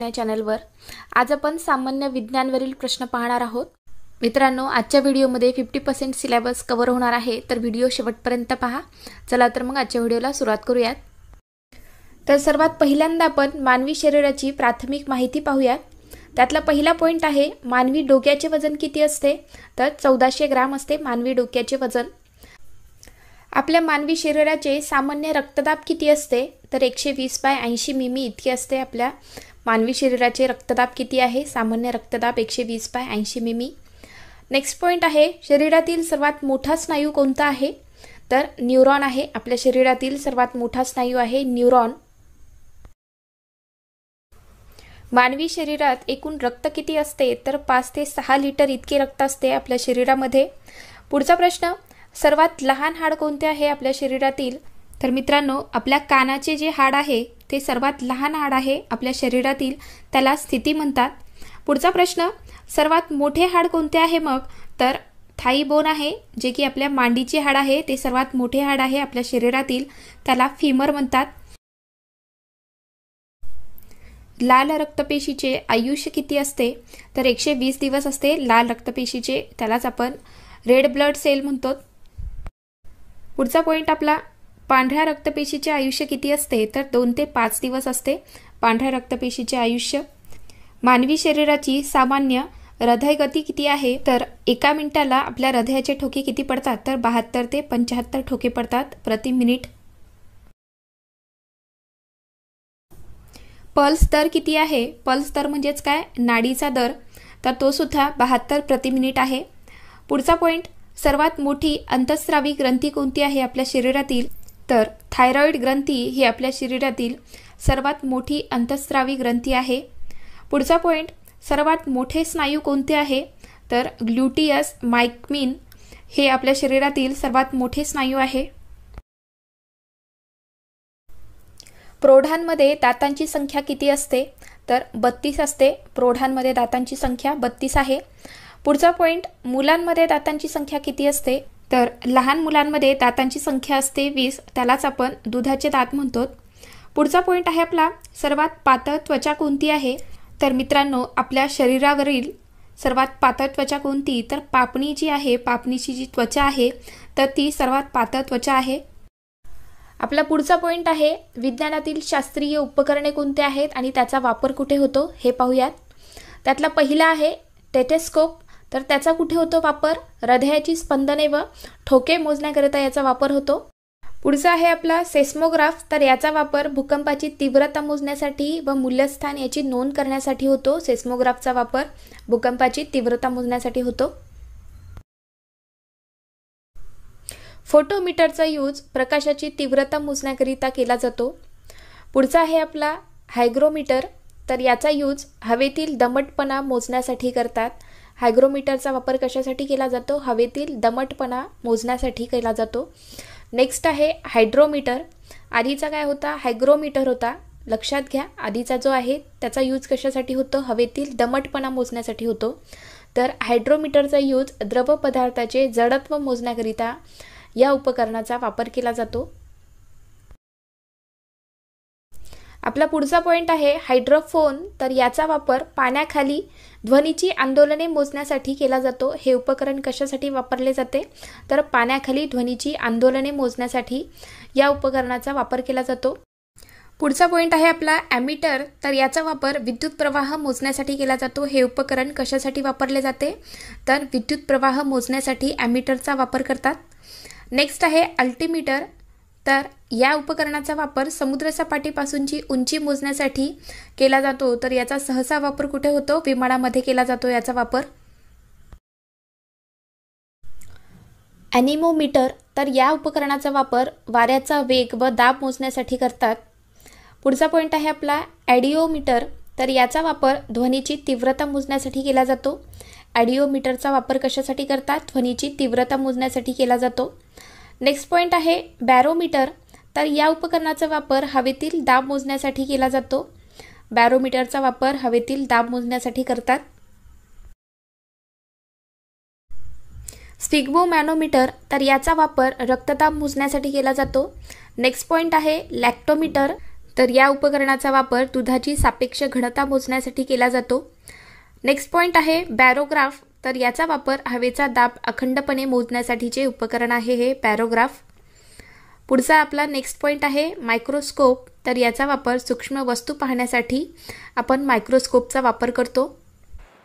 या चॅनलवर आज आपण सामान्य विज्ञानवरील प्रश्न पाहणार आहोत। मित्रांनो, आजच्या व्हिडिओमध्ये 50% सिलेबस कव्हर होणार आहे, तर व्हिडिओ शेवटपर्यंत पहा। चला तर मग आजच्या व्हिडिओला सुरुवात करूयात। तर सर्वात पहिल्यांदा आपण मानवी शरीराची प्राथमिक माहिती पाहूयात। त्यातला पहिला पॉइंट आहे मानवी डोक्याचे वजन किती असते, तर 1400 ग्रॅम असते मानवी डोक्याचे वजन। आपल्या मानवी शरीराचे सामान्य रक्तदाब किती असते, तर 120/80 मिमी इतके असते। आपल्या मानवी शरीराचे रक्तदाब किती आहे, सामान्य रक्तदाब 120/80 मिमी। नेक्स्ट पॉइंट आहे शरीरातील सर्वात मोठा स्नायू कोणता आहे, तर न्यूरॉन आहे। आपल्या शरीरातील सर्वात मोठा स्नायू आहे न्यूरॉन। मानवी शरीरात एकूण रक्त किती असते, तर 5 ते 6 लिटर इतके रक्त असते आपल्या शरीरामध्ये। पुढचा प्रश्न, सर्वात लहान हाड कोणते आहे आपल्या शरीरातील, तर मित्रांनो आपल्या कानाचे जे हाड आहे ते सर्वात लहान हाड आहे आपल्या शरीरातील, त्याला स्थिती म्हणतात। पुढचा प्रश्न, सर्वात मोठे हाड कोणते आहे मग, तर थाई बोन आहे, जे की आपल्या मांडीचे हाड आहे, ते सर्वात मोठे हाड आहे आपल्या शरीरातील, त्याला फीमर म्हणतात। लाल रक्तपेशीचे आयुष्य किती असते, तर 120 दिवस असते लाल रक्तपेशीचे, त्यालाच आपण रेड ब्लड सेल म्हणतो। पुढचा पॉइंट आपला, पांढऱ्या रक्तपेशीचे आयुष्य किती असते, तर 2 ते 5 दिवस असते पांढऱ्या रक्तपेशीचे आयुष्य। मानवी शरीराची सामान्य हृदय गती किती आहे, तर 1 मिनिटाला आपल्या हृदयाचे ठोके किती पडतात, तर 72 ते 75 ठोके पडतात प्रति मिनिट। पल्स दर किती आहे, पल्स दर म्हणजेच काय, नाडीचा दर, तर तो सुद्धा 72 प्रति मिनिट आहे। पुढचा पॉइंट, सर्वात मोठी अंतःस्रावी ग्रंथी कोणती आहे आपल्या शरीरातील, तर थायरॉइड ग्रंथी ही आपल्या शरीरातील सर्वात मोठी अंतःस्रावी ग्रंथी आहे। पुढचा पॉइंट, सर्वात मोठे स्नायू कोणते आहे, तर ग्लुटियस मायक्मिन हे आपल्या शरीरातील सर्वात मोठे स्नायू आहे। प्रौढांमध्ये दातांची संख्या किती असते, तर 32 असते। प्रौढांमध्ये दातांची संख्या 32 आहे। पुढचा पॉइंट, मुलांमध्ये दातांची संख्या किती असते, तर लहान मुलांमध्ये दातांची संख्या असते 20, त्यालाच आपण दुधाचे दात म्हणतो। पुढचा पॉइंट आहे आपला, सर्वात पातळ त्वचा कोणती आहे, तर मित्रांनो आपल्या शरीरावरील सर्वात पातळ त्वचा कोणती, तर पापणी जी आहे, पापणीची जी त्वचा आहे तर ती सर्वात पातळ त्वचा आहे। आपला पुढचा पॉइंट आहे विज्ञानातील शास्त्रीय उपकरणे कोणते आहेत आणि त्याचा वापर कुठे होतो हे पाहूयात। त्यातला पहिला आहे टेटेस्कोप, तर त्याचा कुठे होतो वापर, हृदयाची स्पंदने व ठोके मोजण्याकरिता याचा वापर होतो। पुढचा आहे आपला सेस्मोग्राफ, तर याचा वापर भूकंपाची तीव्रता मोजण्यासाठी व मूल्यस्थान याची नोंद करण्यासाठी होतो। सेस्मोग्राफचा वापर भूकंपाची तीव्रता मोजण्यासाठी होतो। फोटोमीटरचा यूज प्रकाशाची तीव्रता मोजण्याकरिता केला जातो। पुढचा आहे आपला हायग्रोमीटर, तर याचा यूज हवेतील दमटपणा मोजण्यासाठी करतात। हायग्रोमीटरचा वापर कशासाठी केला जातो, हवेतील दमटपणा मोजण्यासाठी केला जातो। नेक्स्ट आहे हायड्रोमीटर, आधीचा काय होता, हायग्रोमीटर होता, लक्षात घ्या। आधीचा जो आहे त्याचा यूज कशासाठी होतो, हवेतील दमटपणा मोजण्यासाठी होतो, तर हायड्रोमीटरचा यूज द्रव पदार्थाचे जडत्व मोजण्याकरिता या उपकरणाचा वापर केला जातो। आपला पुढचा पॉइंट आहे हायड्रोफोन, तर याचा वापर पाण्याखाली ध्वनीची आंदोलने मोजण्यासाठी केला जातो। हे उपकरण कशासाठी वापरले जाते, तर पाण्याखाली ध्वनीची आंदोलने मोजण्यासाठी या उपकरणाचा वापर केला जातो। पुढचा पॉइंट आहे आपला ॲमीटर, तर याचा वापर विद्युत प्रवाह मोजण्यासाठी केला जातो। हे उपकरण कशासाठी वापरले जाते, तर विद्युत प्रवाह मोजण्यासाठी ॲमीटरचा वापर करतात। नेक्स्ट आहे अल्टिमीटर, तर या उपकरणाचा वापर समुद्रसपाटीपासूनची उंची मोजण्यासाठी केला जातो, तर याचा सहसा वापर कुठे होतो, विमानामध्ये केला जातो याचा वापर। ॲनिमोमीटर, तर या उपकरणाचा वापर वाऱ्याचा वेग व दाब मोजण्यासाठी करतात। पुढचा पॉइंट आहे आपला ॲडिओमीटर, तर याचा वापर ध्वनीची तीव्रता मोजण्यासाठी केला जातो। ॲडिओमीटरचा वापर कशासाठी करतात, ध्वनीची तीव्रता मोजण्यासाठी केला जातो। नेक्स्ट पॉइंट आहे बॅरोमीटर, तर या उपकरणाचा वापर हवेतील दाब मोजण्यासाठी केला जातो। बॅरोमीटरचा वापर हवेतील दाब मोजण्यासाठी करतात। स्फिग्मोमॅनोमीटर, तर याचा वापर रक्तदाब मोजण्यासाठी केला जातो। नेक्स्ट पॉइंट आहे लॅक्टोमीटर, तर या उपकरणाचा वापर दुधाची सापेक्ष घनता मोजण्यासाठी केला जातो। नेक्स्ट पॉइंट आहे बॅरोग्राफ। तर याचा वापर हवेचा दाब अखंडपणे मोजण्यासाठीचे उपकरण आहे हे बॅरोग्राफ। पुढचा आपला नेक्स्ट पॉइंट आहे मायक्रोस्कोप। तर याचा वापर सूक्ष्म वस्तू पाहण्यासाठी आपण मायक्रोस्कोपचा वापर करतो।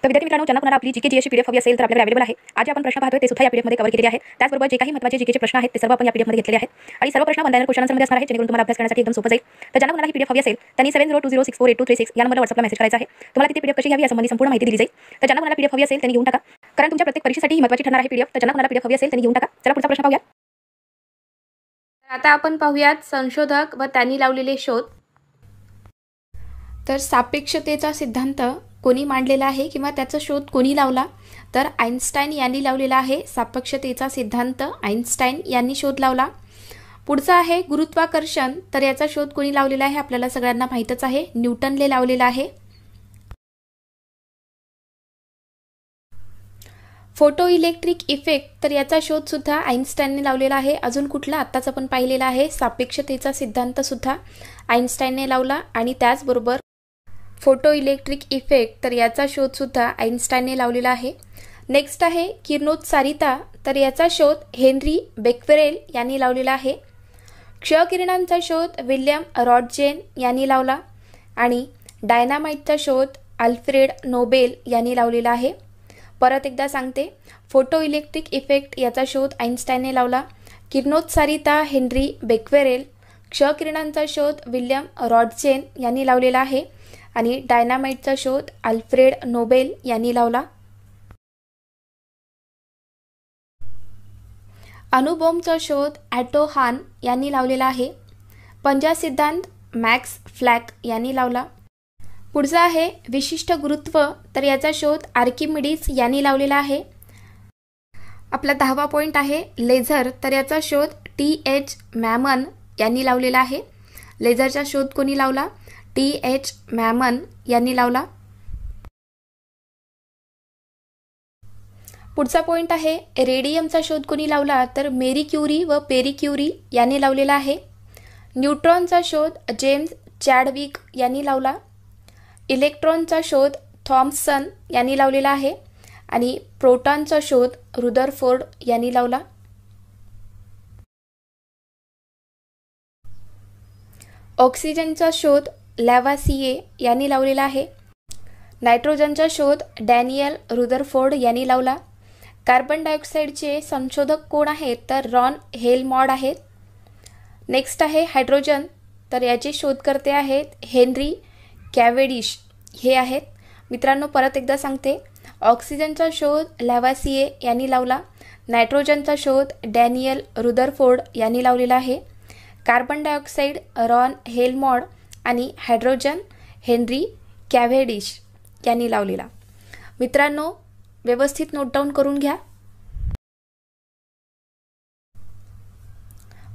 तर विद्यार्थी मित्रांनो, ज्यांना कोणाला आपली जीके जीएसची पीडीएफ हवी असेल तर आपल्याकडे अवेलेबल आहे। आज जे आपण प्रश्न पाहतोय ते सुद्धा या पीडीएफमध्ये कव्हर केलेले आहेत। त्याचबरोबर जे काही महत्त्वाचे जीकेचे प्रश्न आहेत ते सर्व आपण या पीडीएफमध्ये घेतलेले आहेत आणि सर्व प्रश्न 1 लाईनर क्वेश्चन आन्सरमध्ये असणार आहेत, जेणेकरून तुम्हाला अभ्यास करण्यासाठी एकदम सोपं जाईल। तर ज्यांना कोणाला ही पीडीएफ हवी असेल त्यांनी 7020648236 या नंबरला व्हॉट्सअपला मेसेज करायचा आहे। तुम्हाला किती पीडीएफ कशी हवी यासंबंधी संपूर्ण माहिती दिली जाईल। तर ज्यांना कोणाला पीडीएफ हवी असेल त्यांनी घेऊन टाका, कारण तुमच्या प्रत्येक परीक्षेसाठी ही महत्त्वाची ठरणार आहे पीडीएफ। तर ज्यांना कोणाला पीडीएफ हवी असेल त्यांनी घेऊन टाका। चला पुढचा प्रश्न पाहूया। आता आपण पाहूयात संशोधक व त्यांनी लावलेले शोध। तर सापेक्षतेचा सिद्धांत कोणी मांडलेला आहे किंवा त्याचा शोध कोणी लावला? तर आइन्स्टाईन यांनी लावलेला आहे। सापेक्षतेचा सिद्धांत आइन्स्टाईन यांनी शोध लावला। पुढचा आहे गुरुत्वाकर्षण। तर याचा शोध कोणी लावलेला आहे? आपल्याला सगळ्यांना माहीतच आहे, न्यूटनने लावलेला आहे। Photo electric effect. तर याचा शोध सुद्धा आइन्स्टाईनने लावलेला आहे। अजून कुठला? आत्ताच आपण पाहिलेला आहे सापेक्षतेचा सिद्धांत सुद्धा आइन्स्टाईनने लावला आणि त्याचबरोबर फोटो इलेक्ट्रिक इफेक्ट। तर याचा शोध सुद्धा आइन्स्टाईनने लावलेला आहे। नेक्स्ट आहे किरणोत्सारिता। तर याचा शोध हेनरी बेक्वेरेल यांनी लावलेला आहे। क्षकिरणांचा शोध विल्यम रॉटजेन यांनी लावला आणि डायनामाइटचा शोध अल्फ्रेड नोबेल यांनी लावलेला आहे। परत एकदा सांगते, फोटो इलेक्ट्रिक इफेक्ट याचा शोध आइन्स्टाईनने लावला, किरणोत्सारिता हेनरी बेक्वेरेल, क्षकिरणांचा शोध विल्यम रॉटजेन यांनी लावलेला आहे आणि डायनामाइटचा शोध अल्फ्रेड नोबेल यांनी लावला। अणुबॉम्बचा शोध ॲटो हान यांनी लावलेला आहे। पंजा सिद्धांत मॅक्स प्लँक यांनी लावला। पुढचा आहे विशिष्ट गुरुत्व। तर याचा शोध आर्किमिडीज यांनी लावलेला आहे। आपला 10वा पॉइंट आहे लेझर। तर याचा शोध TH मॅमन यांनी लावलेला आहे। लेझरचा शोध कोणी लावला? TH मॅमन यांनी लावला। पुढचा पॉइंट आहे रेडियमचा शोध कोणी लावला? तर मेरी क्युरी व पेरी क्युरी यांनी लावलेला आहे। न्यूट्रॉनचा शोध जेम्स चॅडविक यांनी लावला। इलेक्ट्रॉनचा शोध थॉम्सन यांनी लावलेला आहे आणि प्रोटॉनचा शोध रुदरफोर्ड यांनी लावला। ऑक्सिजनचा शोध लॅव्हासिये यांनी लावलेला आहे। नायट्रोजनचा शोध डॅनियल रुदरफोर्ड यांनी लावला। कार्बन डायऑक्साईडचे संशोधक कोण आहेत? तर रॉन हेलमॉड आहेत। नेक्स्ट आहे हायड्रोजन। तर याचे शोधकर्ते आहेत हेनरी कॅव्हेंडिश हे आहेत। मित्रांनो, परत एकदा सांगते, ऑक्सिजनचा शोध लॅव्हासिये यांनी लावला, नायट्रोजनचा शोध डॅनियल रुदरफोर्ड यांनी लावलेला आहे, कार्बन डायऑक्साईड रॉन हेलमॉड आणि हायड्रोजन हेनरी कॅव्हेंडिश यांनी लावलेला। मित्रांनो, व्यवस्थित नोट डाऊन करून घ्या।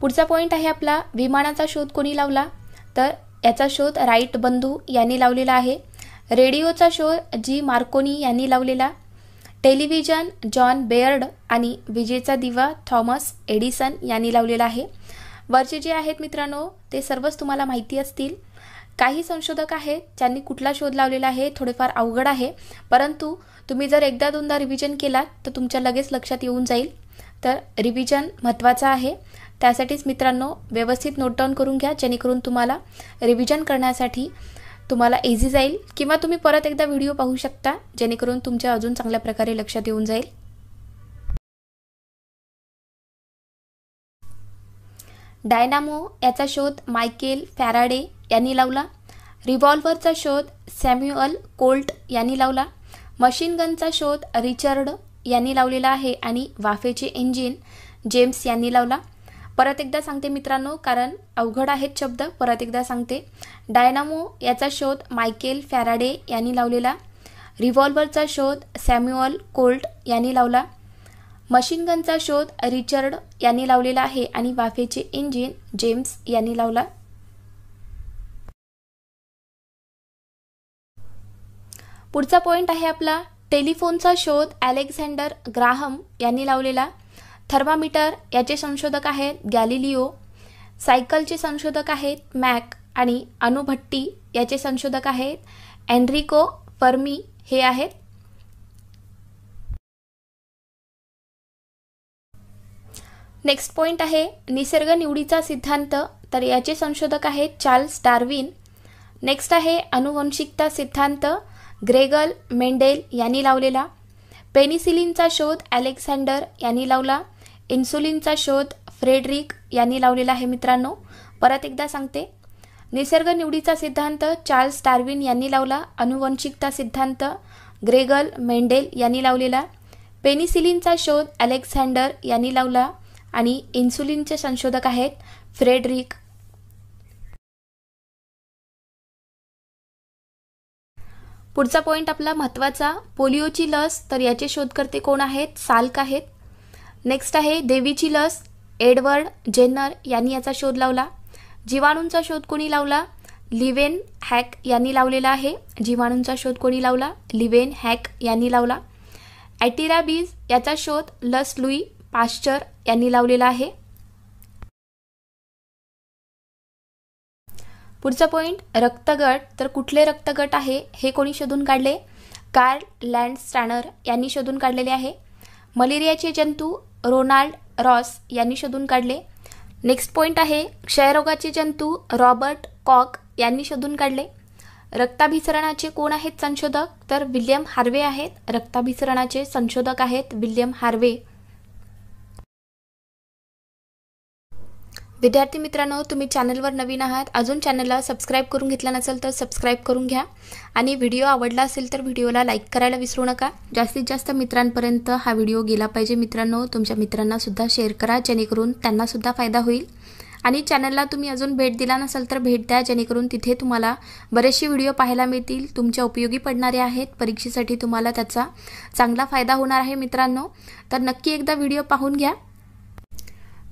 पुढचा पॉइंट आहे आपला विमानाचा शोध कोणी लावला? तर याचा शोध राईट बंधू यांनी लावलेला आहे। रेडिओचा शोध जी मार्कोनी यांनी लावलेला। टेलिव्हिजन जॉन बेअर्ड आणि विजेचा दिवा थॉमस एडिसन यांनी लावलेला आहे। वरचे जे आहेत मित्रांनो ते सर्वच तुम्हाला माहिती असतील। काही संशोधक आहेत ज्यांनी कुठला शोध लावलेला आहे थोडेफार अवघड आहे, परंतु तुम्ही जर एकदा दोनदा रिव्हिजन केलात तर तुमच्या लगेच लक्षात येऊन जाईल। तर रिव्हिजन महत्त्वाचा आहे, त्यासाठीच मित्रांनो व्यवस्थित नोट डाऊन करून घ्या, जेणेकरून तुम्हाला रिव्हिजन करण्यासाठी तुम्हाला इझी जाईल, किंवा तुम्ही परत एकदा व्हिडिओ पाहू शकता, जेणेकरून तुमच्या अजून चांगल्या प्रकारे लक्षात येऊन जाईल। डायनामो याचा शोध मायकेल फॅराडे यांनी लावला। रिव्हॉल्व्हरचा शोध सॅम्युअल कोल्ट यांनी लावला। मशीन गनचा शोध रिचर्ड यांनी लावलेला आहे आणि वाफेचे इंजिन जेम्स यांनी लावला। परत एकदा सांगते मित्रांनो, कारण अवघड आहेत शब्द, परत एकदा सांगते। डायनामो याचा शोध मायकेल फॅराडे यांनी लावलेला। रिव्हॉल्व्हरचा शोध सॅम्युअल कोल्ट यांनी लावला। मशीन गनचा शोध रिचर्ड यांनी लावलेला आहे आणि वाफेचे इंजिन जेम्स यांनी लावला। पुढचा पॉइंट आहे आपला टेलिफोनचा शोध अलेक्झांडर ग्राहम यांनी लावलेला। थर्मामीटर याचे संशोधक आहेत गॅलिलिओ। सायकलचे संशोधक आहेत मॅक आणि अणुभट्टी याचे संशोधक आहेत एनरिको फर्मी हे आहेत. नेक्स्ट पॉइंट आहे निसर्ग निवडीचा सिद्धांत, तर याचे संशोधक आहेत चार्ल्स डार्विन. नेक्स्ट आहे अनुवंशिकता सिद्धांत, ग्रेगल मेंडेल यांनी लावलेला. पेनिसिलिनचा शोध अलेक्झांडर यांनी लावला. इन्सुलिनचा शोध फ्रेडरिक यांनी लावलेला आहे मित्रांनो. परत एकदा सांगते, निसर्ग निवडीचा सिद्धांत चार्ल्स डार्विन यांनी लावला. अनुवंशिकता सिद्धांत ग्रेगल मेंडेल यांनी लावलेला. पेनिसिलिनचा शोध अलेक्झांडर यांनी लावला आणि इन्सुलिनचे संशोधक आहेत फ्रेडरिक. पुढचा पॉइंट आपला महत्त्वाचा, पोलिओची लस, तर याचे शोधकर्ते कोण आहेत? साल्क आहेत. नेक्स्ट आहे देवीची लस, एडवर्ड जेन्नर यांनी याचा शोध लावला. जीवाणूंचा शोध कोणी लावला? लिवेन हॅक यांनी लावलेला आहे. जीवाणूंचा शोध कोणी लावला? लिवेन हॅक यांनी लावला. ॲटिराबीज याचा शोध लस लुई पाश्चर यांनी लावलेला आहे. पुढचा पॉइंट रक्तगट, तर कुठले रक्तगट आहे हे कोणी शोधून काढले? कार्ल लँडस्टॅनर यांनी शोधून काढलेले आहे. मलेरियाचे जंतू रोनाल्ड रॉस यांनी शोधून काढले. नेक्स्ट पॉइंट आहे क्षयरोगाचे जंतू रॉबर्ट कॉक यांनी शोधून काढले. रक्ताभिसरणाचे कोण आहेत संशोधक? तर विल्यम हार्वे आहेत. रक्ताभिसरणाचे संशोधक आहेत विल्यम हार्वे. विद्यार्थी मित्रांनो, तुम्ही चॅनलवर नवीन आहात, अजून चॅनलला सबस्क्राईब करून घेतला नसेल तर सबस्क्राईब करून घ्या आणि व्हिडिओ आवडला असेल तर व्हिडिओला लाईक करायला विसरू नका. जास्तीत जास्त मित्रांपर्यंत हा व्हिडिओ गेला पाहिजे मित्रांनो. तुमच्या मित्रांनासुद्धा शेअर करा जेणेकरून त्यांनासुद्धा फायदा होईल. आणि चॅनलला तुम्ही अजून भेट दिला नसेल तर भेट द्या जेणेकरून तिथे तुम्हाला बरेचसे व्हिडिओ पाहायला मिळतील, तुमच्या उपयोगी पडणारे आहेत. परीक्षेसाठी तुम्हाला त्याचा चांगला फायदा होणार आहे मित्रांनो. तर नक्की एकदा व्हिडिओ पाहून घ्या.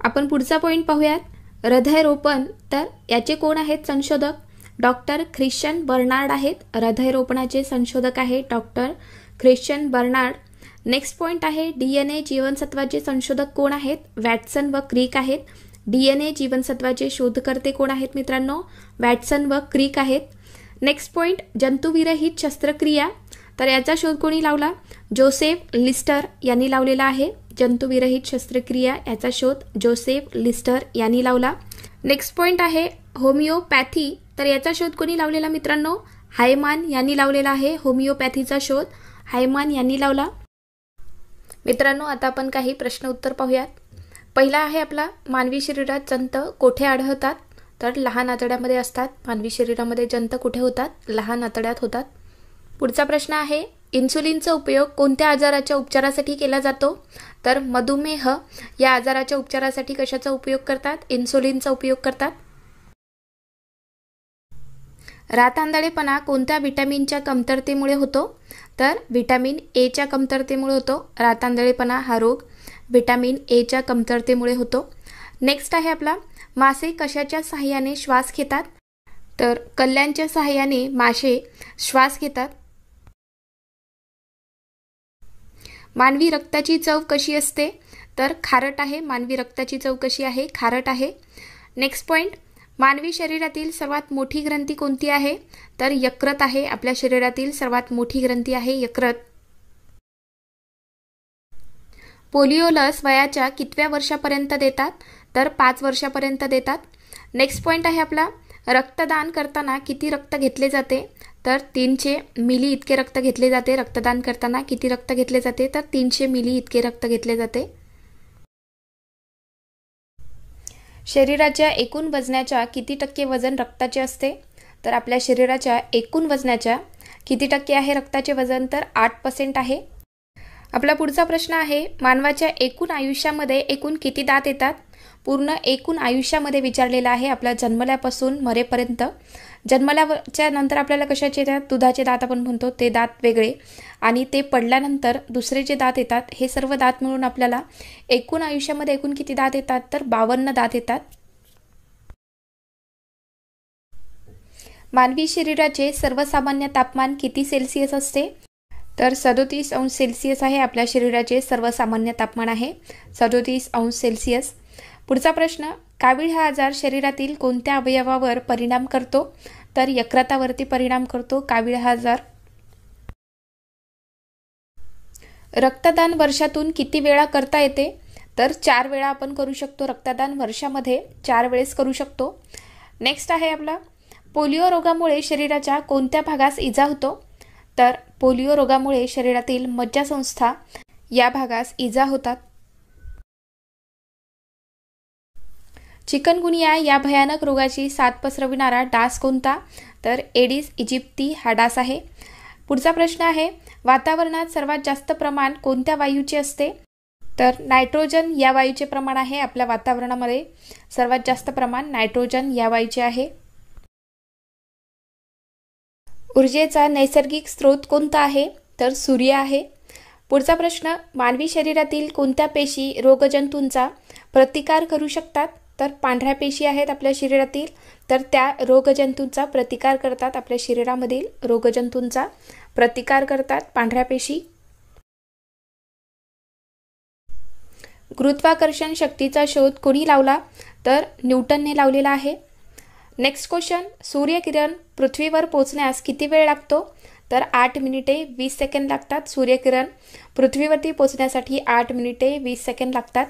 आपण पुढचा पॉईंट पाहूयात, हृदयरोपण, तर याचे कोण आहेत संशोधक? डॉक्टर ख्रिश्चन बर्नार्ड आहेत. हृदयरोपणाचे संशोधक आहेत doctor Christiaan Barnard. Next point आहे DNA जीवनसत्वाचे संशोधक कोण आहेत? वॅटसन व क्रिक आहेत. DNA जीवनसत्वाचे शोधकर्ते कोण आहेत मित्रांनो? वॅटसन व क्रिक आहेत. नेक्स्ट पॉईंट जंतुविरहित शस्त्रक्रिया, तर याचा शोध कोणी लावला? जोसेफ लिस्टर यांनी लावलेला आहे. जंतुविरहित शस्त्रक्रिया याचा शोध जोसेफ लिस्टर यांनी लावला. नेक्स्ट पॉईंट आहे होमिओपॅथी, तर याचा शोध कोणी लावलेला मित्रांनो? हायमान यांनी लावलेला आहे. होमिओपॅथीचा शोध हायमान यांनी लावला. मित्रांनो, आता आपण काही प्रश्न उत्तर पाहूयात. पहिला आहे आपला, मानवी शरीरात जंत कोठे आढळतात? तर लहान आतड्यामध्ये असतात. मानवी शरीरामध्ये जंत कुठे होतात? लहान आतड्यात होतात. पुढचा प्रश्न आहे, इन्सुलिनचा उपयोग कोणत्या आजाराच्या उपचारासाठी केला जातो? तर मधुमेह या आजाराच्या उपचारासाठी कशाचा उपयोग करतात? इन्सुलिनचा उपयोग करतात. रातआंधळेपणा कोणत्या व्हिटॅमिनच्या कमतरतेमुळे होतो? तर व्हिटॅमिन Aच्या कमतरतेमुळे होतो. रातआंधळेपणा हा रोग व्हिटॅमिन Aच्या कमतरतेमुळे होतो. नेक्स्ट आहे आपला, मासे कशाच्या सहाय्याने श्वास घेतात? तर कल्ल्यांच्या सहाय्याने मासे श्वास घेतात. मानवी रक्ताची चव कशी असते? तर खारट आहे. मानवी रक्ताची चव कशी आहे? खारट आहे. नेक्स्ट पॉईंट, मानवी शरीरातील सर्वात मोठी ग्रंथी कोणती आहे? तर यकृत आहे. आपल्या शरीरातील सर्वात मोठी ग्रंथी आहे यकृत. पोलिओ लस वयाच्या कितव्या वर्षापर्यंत देतात? तर 5 वर्षापर्यंत देतात. नेक्स्ट पॉईंट आहे आपला, रक्तदान करताना किती रक्त घेतले जाते? तर 300 मिली इतके रक्त घेतले जाते. रक्तदान करताना किती रक्त घेतले जाते? तर 300 मिली इतके रक्त घेतले जाते. शरीराच्या एकूण वजनाच्या किती टक्के वजन रक्ताचे असते? तर आपल्या शरीराच्या एकूण वजनाच्या किती टक्के आहे रक्ताचे वजन? तर 8% आहे. आपला पुढचा प्रश्न आहे, मानवाच्या एकूण आयुष्यामध्ये एकूण किती दात येतात? पूर्ण एकूण आयुष्यामध्ये विचारलेला आहे. आपल्या जन्मल्यापासून मरेपर्यंत. जन्मल्याच्या नंतर आपल्याला कशाचे येतात? दुधाचे दात आपण म्हणतो ते दात वेगळे, आणि ते पडल्यानंतर दुसरे जे दात येतात हे सर्व दात मिळून आपल्याला एकूण आयुष्यामध्ये एकूण किती दात येतात? तर 52 दात येतात. मानवी शरीराचे सर्वसामान्य तापमान किती सेल्सिअस असते? तर 37 अंश सेल्सिअस आहे. आपल्या शरीराचे सर्वसामान्य तापमान आहे 37 अंश सेल्सिअस. पुढचा प्रश्न, कावीळ हा आजार शरीरातील कोणत्या अवयवावर परिणाम करतो? तर यकृतावरती परिणाम करतो कावीळ हा आजार. रक्तदान वर्षातून किती वेळा करता येते? तर 4 वेळा आपण करू शकतो. रक्तदान वर्षामध्ये 4 वेळेस करू शकतो. नेक्स्ट आहे आपला, पोलिओ रोगामुळे शरीराच्या कोणत्या भागास इजा होतो? तर पोलिओ रोगामुळे शरीरातील मज्जासंस्था या भागास इजा होतात. चिकनगुनिया या भयानक रोगाची साथ पसरविणारा डास कोणता? तर एडिस इजिप्ती हा डास आहे. पुढचा प्रश्न आहे, वातावरणात सर्वात जास्त प्रमाण कोणत्या वायूचे असते? तर नायट्रोजन या वायूचे प्रमाण आहे. आपल्या वातावरणामध्ये सर्वात जास्त प्रमाण नायट्रोजन या वायूचे आहे. ऊर्जेचा नैसर्गिक स्रोत कोणता आहे? तर सूर्य आहे. पुढचा प्रश्न, मानवी शरीरातील कोणत्या पेशी रोगजंतूंचा प्रतिकार करू शकतात? तर पांढऱ्या पेशी आहेत आपल्या शरीरातील, तर त्या रोगजंतूंचा प्रतिकार करतात. आपल्या शरीरामधील रोगजंतूंचा प्रतिकार करतात पांढऱ्या पेशी. गुरुत्वाकर्षण शक्तीचा शोध कोणी लावला? तर न्यूटनने लावलेला आहे. नेक्स्ट क्वेश्चन, सूर्यकिरण पृथ्वीवर पोहोचण्यास किती वेळ लागतो? तर 8 मिनिटे 20 सेकंद लागतात. सूर्यकिरण पृथ्वीवरती पोहोचण्यासाठी 8 मिनिटे 20 सेकंद लागतात.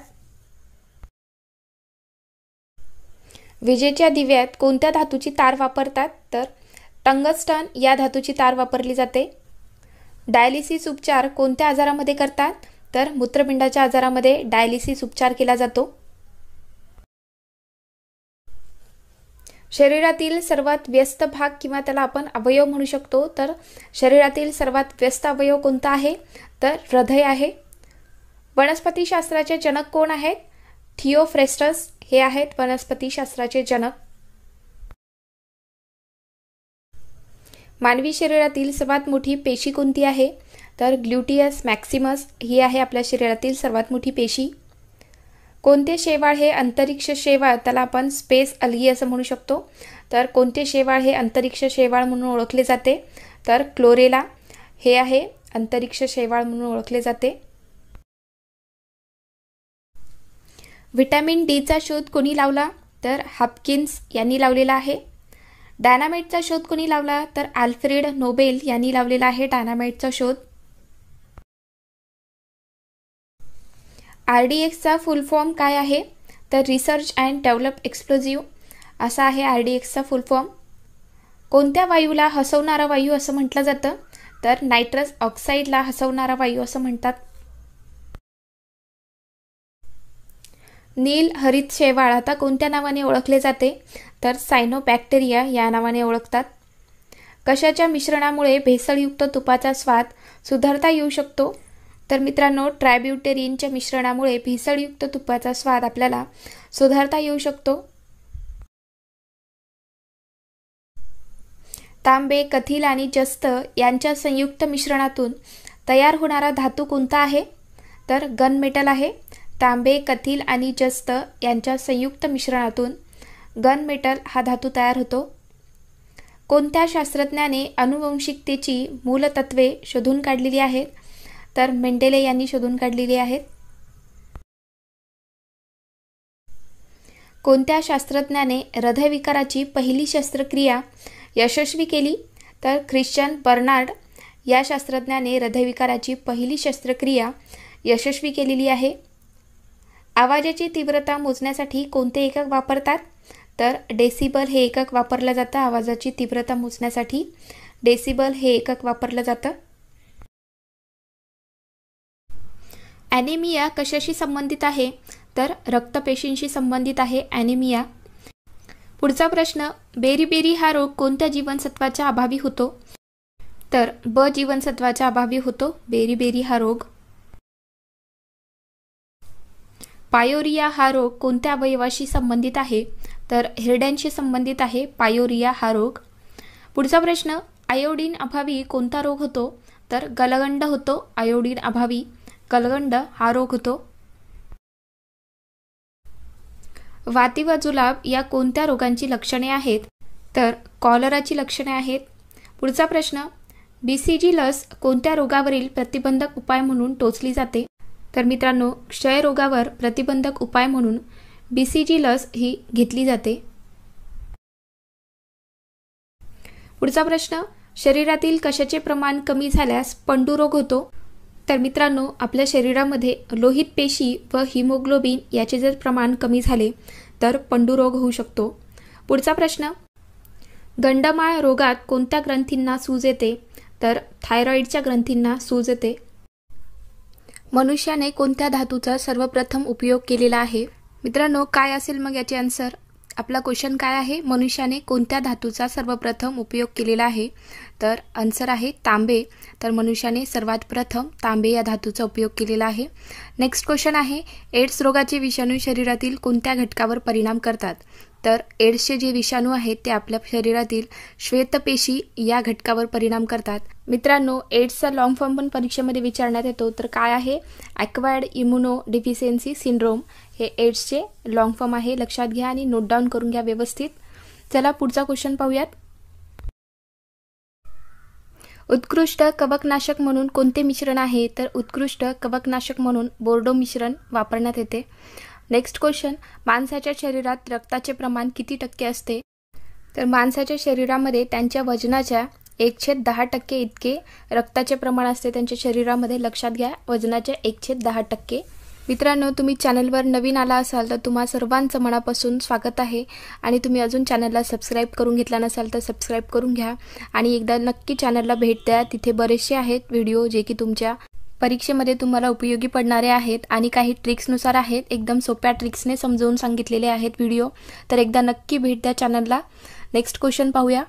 विजेच्या दिव्यात कोणत्या धातूची तार वापरतात? तर टंगस्टन या धातूची तार वापरली जाते. डायलिसिस उपचार कोणत्या आजारामध्ये करतात? तर मूत्रपिंडाच्या आजारामध्ये डायलिसिस उपचार केला जातो. शरीरातील सर्वात व्यस्त भाग किंवा त्याला आपण अवयव म्हणू शकतो, तर शरीरातील सर्वात व्यस्त अवयव कोणता आहे? तर हृदय आहे. वनस्पतीशास्त्राचे जनक कोण आहेत? थिओफ्रेस्टस हे आहेत वनस्पतीशास्त्राचे जनक. मानवी शरीरातील सर्वात मोठी पेशी कोणती आहे? तर ग्लुटियस मॅक्सिमस ही आहे आपल्या शरीरातील सर्वात मोठी पेशी. कोणते शेवाळ हे अंतरिक्ष शेवाळ, त्याला आपण स्पेस अल्गी असं म्हणू शकतो, तर कोणते शेवाळ हे अंतरिक्ष शेवाळ म्हणून ओळखले जाते? तर क्लोरेला हे आहे अंतरिक्ष शेवाळ म्हणून ओळखले जाते. व्हिटॅमिन डीचा शोध कोणी लावला? तर हॉपकिन्स यांनी लावलेला आहे. डायनामाइटचा शोध कोणी लावला? तर अल्फ्रेड नोबेल यांनी लावलेला आहे डायनामाइटचा शोध. RDXचा फुल फॉर्म काय आहे? तर रिसर्च अँड डेव्हलप एक्सप्लोजिव्ह असा आहे RDXचा फुल फॉर्म. कोणत्या वायूला हसवणारा वायू असं म्हटलं जातं? तर नायट्रस ऑक्साईडला हसवणारा वायू असं म्हणतात. नील हरित शेवाळ आता कोणत्या नावाने ओळखले जाते? तर सायनोबॅक्टेरिया या नावाने ओळखतात. कशाच्या मिश्रणामुळे भेसळयुक्त तुपाचा स्वाद सुधारता येऊ शकतो? तर मित्रांनो, ट्रायब्युटेरिनच्या मिश्रणामुळे भेसळयुक्त तुपाचा स्वाद आपल्याला सुधारता येऊ शकतो. तांबे, कथिल आणि जस्त यांच्या संयुक्त मिश्रणातून तयार होणारा धातू कोणता आहे? तर गन मेटल आहे. तांबे, कथिल आणि जस्त यांच्या संयुक्त मिश्रणातून गन मेटल हा धातू तयार होतो. कोणत्या शास्त्रज्ञाने आनुवंशिकतेची मूलतत्वे शोधून काढलेली आहेत? तर मेंडेले यांनी शोधून काढलेली आहेत. कोणत्या शास्त्रज्ञाने हृदयविकाराची पहिली शस्त्रक्रिया यशस्वी केली? तर ख्रिश्चन बर्नार्ड या शास्त्रज्ञाने हृदयविकाराची पहिली शस्त्रक्रिया यशस्वी केलेली आहे. आवाजाची तीव्रता मोजण्यासाठी कोणते एकक वापरतात? तर डेसिबल हे एकक वापरलं जातं. आवाजाची तीव्रता मोजण्यासाठी डेसिबल हे एकक वापरलं जातं. ॲनेमिया कशाशी संबंधित आहे? तर रक्तपेशींशी संबंधित आहे ॲनेमिया. पुढचा प्रश्न, बेरीबेरी हा रोग कोणत्या जीवनसत्वाच्या अभावी होतो? तर ब जीवनसत्वाच्या अभावी होतो बेरीबेरी हा रोग. पायोरिया हा रोग कोणत्या अवयवाशी संबंधित आहे? तर हिरड्यांशी संबंधित आहे पायोरिया हा रोग. पुढचा प्रश्न, आयोडीन अभावी कोणता रोग होतो? तर गलगंड होतो. आयोडीन अभावी गलगंड हा रोग होतो. वाती व जुलाब या कोणत्या रोगांची लक्षणे आहेत? तर कॉलराची लक्षणे आहेत. पुढचा प्रश्न, BCG लस कोणत्या रोगावरील प्रतिबंधक उपाय म्हणून टोचली जाते? तर मित्रांनो, क्षयरोगावर प्रतिबंधक उपाय म्हणून BCG लस ही घेतली जाते? पुढचा प्रश्न, शरीरातील कशाचे प्रमाण कमी झाल्यास पंडुरोग होतो? तर मित्रांनो, आपल्या शरीरामध्ये लोहित पेशी व हिमोग्लोबिन याचे जर प्रमाण कमी झाले तर पंडुरोग होऊ शकतो. पुढचा प्रश्न, गंडमाळ रोगात कोणत्या ग्रंथींना सूज येते? तर थायरॉईडच्या ग्रंथींना सूज येते. मनुष्याने कोणत्या धातूचा सर्वप्रथम उपयोग केलेला आहे? मित्रांनो, काय असेल मग याचे आन्सर? आपला क्वेश्चन काय आहे? मनुष्याने कोणत्या धातूचा सर्वप्रथम उपयोग केलेला आहे? तर आन्सर आहे तांबे. तर मनुष्याने सर्वात प्रथम तांबे या धातूचा उपयोग केलेला आहे. नेक्स्ट क्वेश्चन आहे, एड्स रोगाचे विषाणू शरीरातील कोणत्या घटकावर परिणाम करतात? तर एड्सचे जे विषाणू आहेत ते आपल्या शरीरातील श्वेतपेशी या घटकावर परिणाम करतात. मित्रांनो, एड्सचा लॉंग फॉर्म पण परीक्षेमध्ये विचारण्यात येतो. तर काय आहे? ॲक्वायर्ड इम्युनो डिफिशियन्सी सिंड्रोम हे एड्सचे लॉंग फॉर्म आहे. लक्षात घ्या आणि नोट डाऊन करून घ्या व्यवस्थित. चला पुढचा क्वेश्चन पाहूयात. उत्कृष्ट कवकनाशक म्हणून कोणते मिश्रण आहे? तर उत्कृष्ट कवकनाशक म्हणून बोर्डो मिश्रण वापरण्यात येते. नेक्स्ट क्वेश्चन, माणसाच्या शरीरात रक्ताचे प्रमाण किती टक्के असते? तर माणसाच्या शरीरामध्ये त्यांच्या वजनाच्या 1/10% इतके रक्ताचे प्रमाण असते त्यांच्या शरीरामध्ये. लक्षात घ्या, वजनाच्या 1/10%. मित्रांनो, तुम्ही चॅनलवर नवीन आला असाल तर तुम्हा सर्वांचं मनापासून स्वागत आहे. आणि तुम्ही अजून चॅनलला सबस्क्राईब करून घेतला नसाल तर सबस्क्राईब करून घ्या आणि एकदा नक्की चॅनलला भेट द्या. तिथे बरेचसे आहेत व्हिडिओ जे की तुमच्या परीक्षेमध्ये तुम्हाला उपयोगी पडणारे आहेत आणि काही ट्रिक्सनुसार आहेत. एकदम सोप्या ट्रिक्सने समजावून सांगितलेले आहेत व्हिडिओ. तर एकदा नक्की भेट द्या चॅनलला. नेक्स्ट क्वेश्चन पाहूया.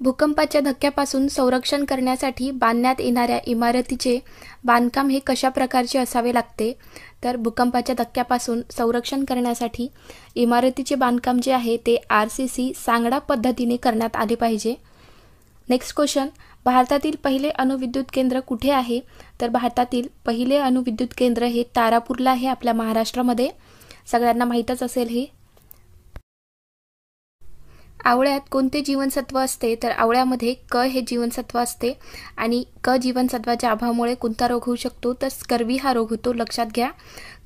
भूकंपाच्या धक्क्यापासून संरक्षण करण्यासाठी बांधण्यात येणाऱ्या इमारतीचे बांधकाम हे कशा प्रकारचे असावे लागते? तर भूकंपाच्या धक्क्यापासून संरक्षण करण्यासाठी इमारतीचे बांधकाम जे आहे ते RCC सांगडा पद्धतीने करण्यात आले पाहिजे. नेक्स्ट क्वेश्चन, भारतातील पहिले अणुविद्युत केंद्र कुठे आहे? तर भारतातील पहिले अणुविद्युत केंद्र हे तारापूरला आहे, आपल्या महाराष्ट्रामध्ये. सगळ्यांना माहीतच असेल हे. आवळ्यात कोणते जीवनसत्व असते? तर आवळ्यामध्ये क हे जीवनसत्व असते आणि क जीवनसत्वाच्या अभावामुळे कोणता रोग होऊ शकतो? तर स्कर्वी हा रोग होतो. लक्षात घ्या,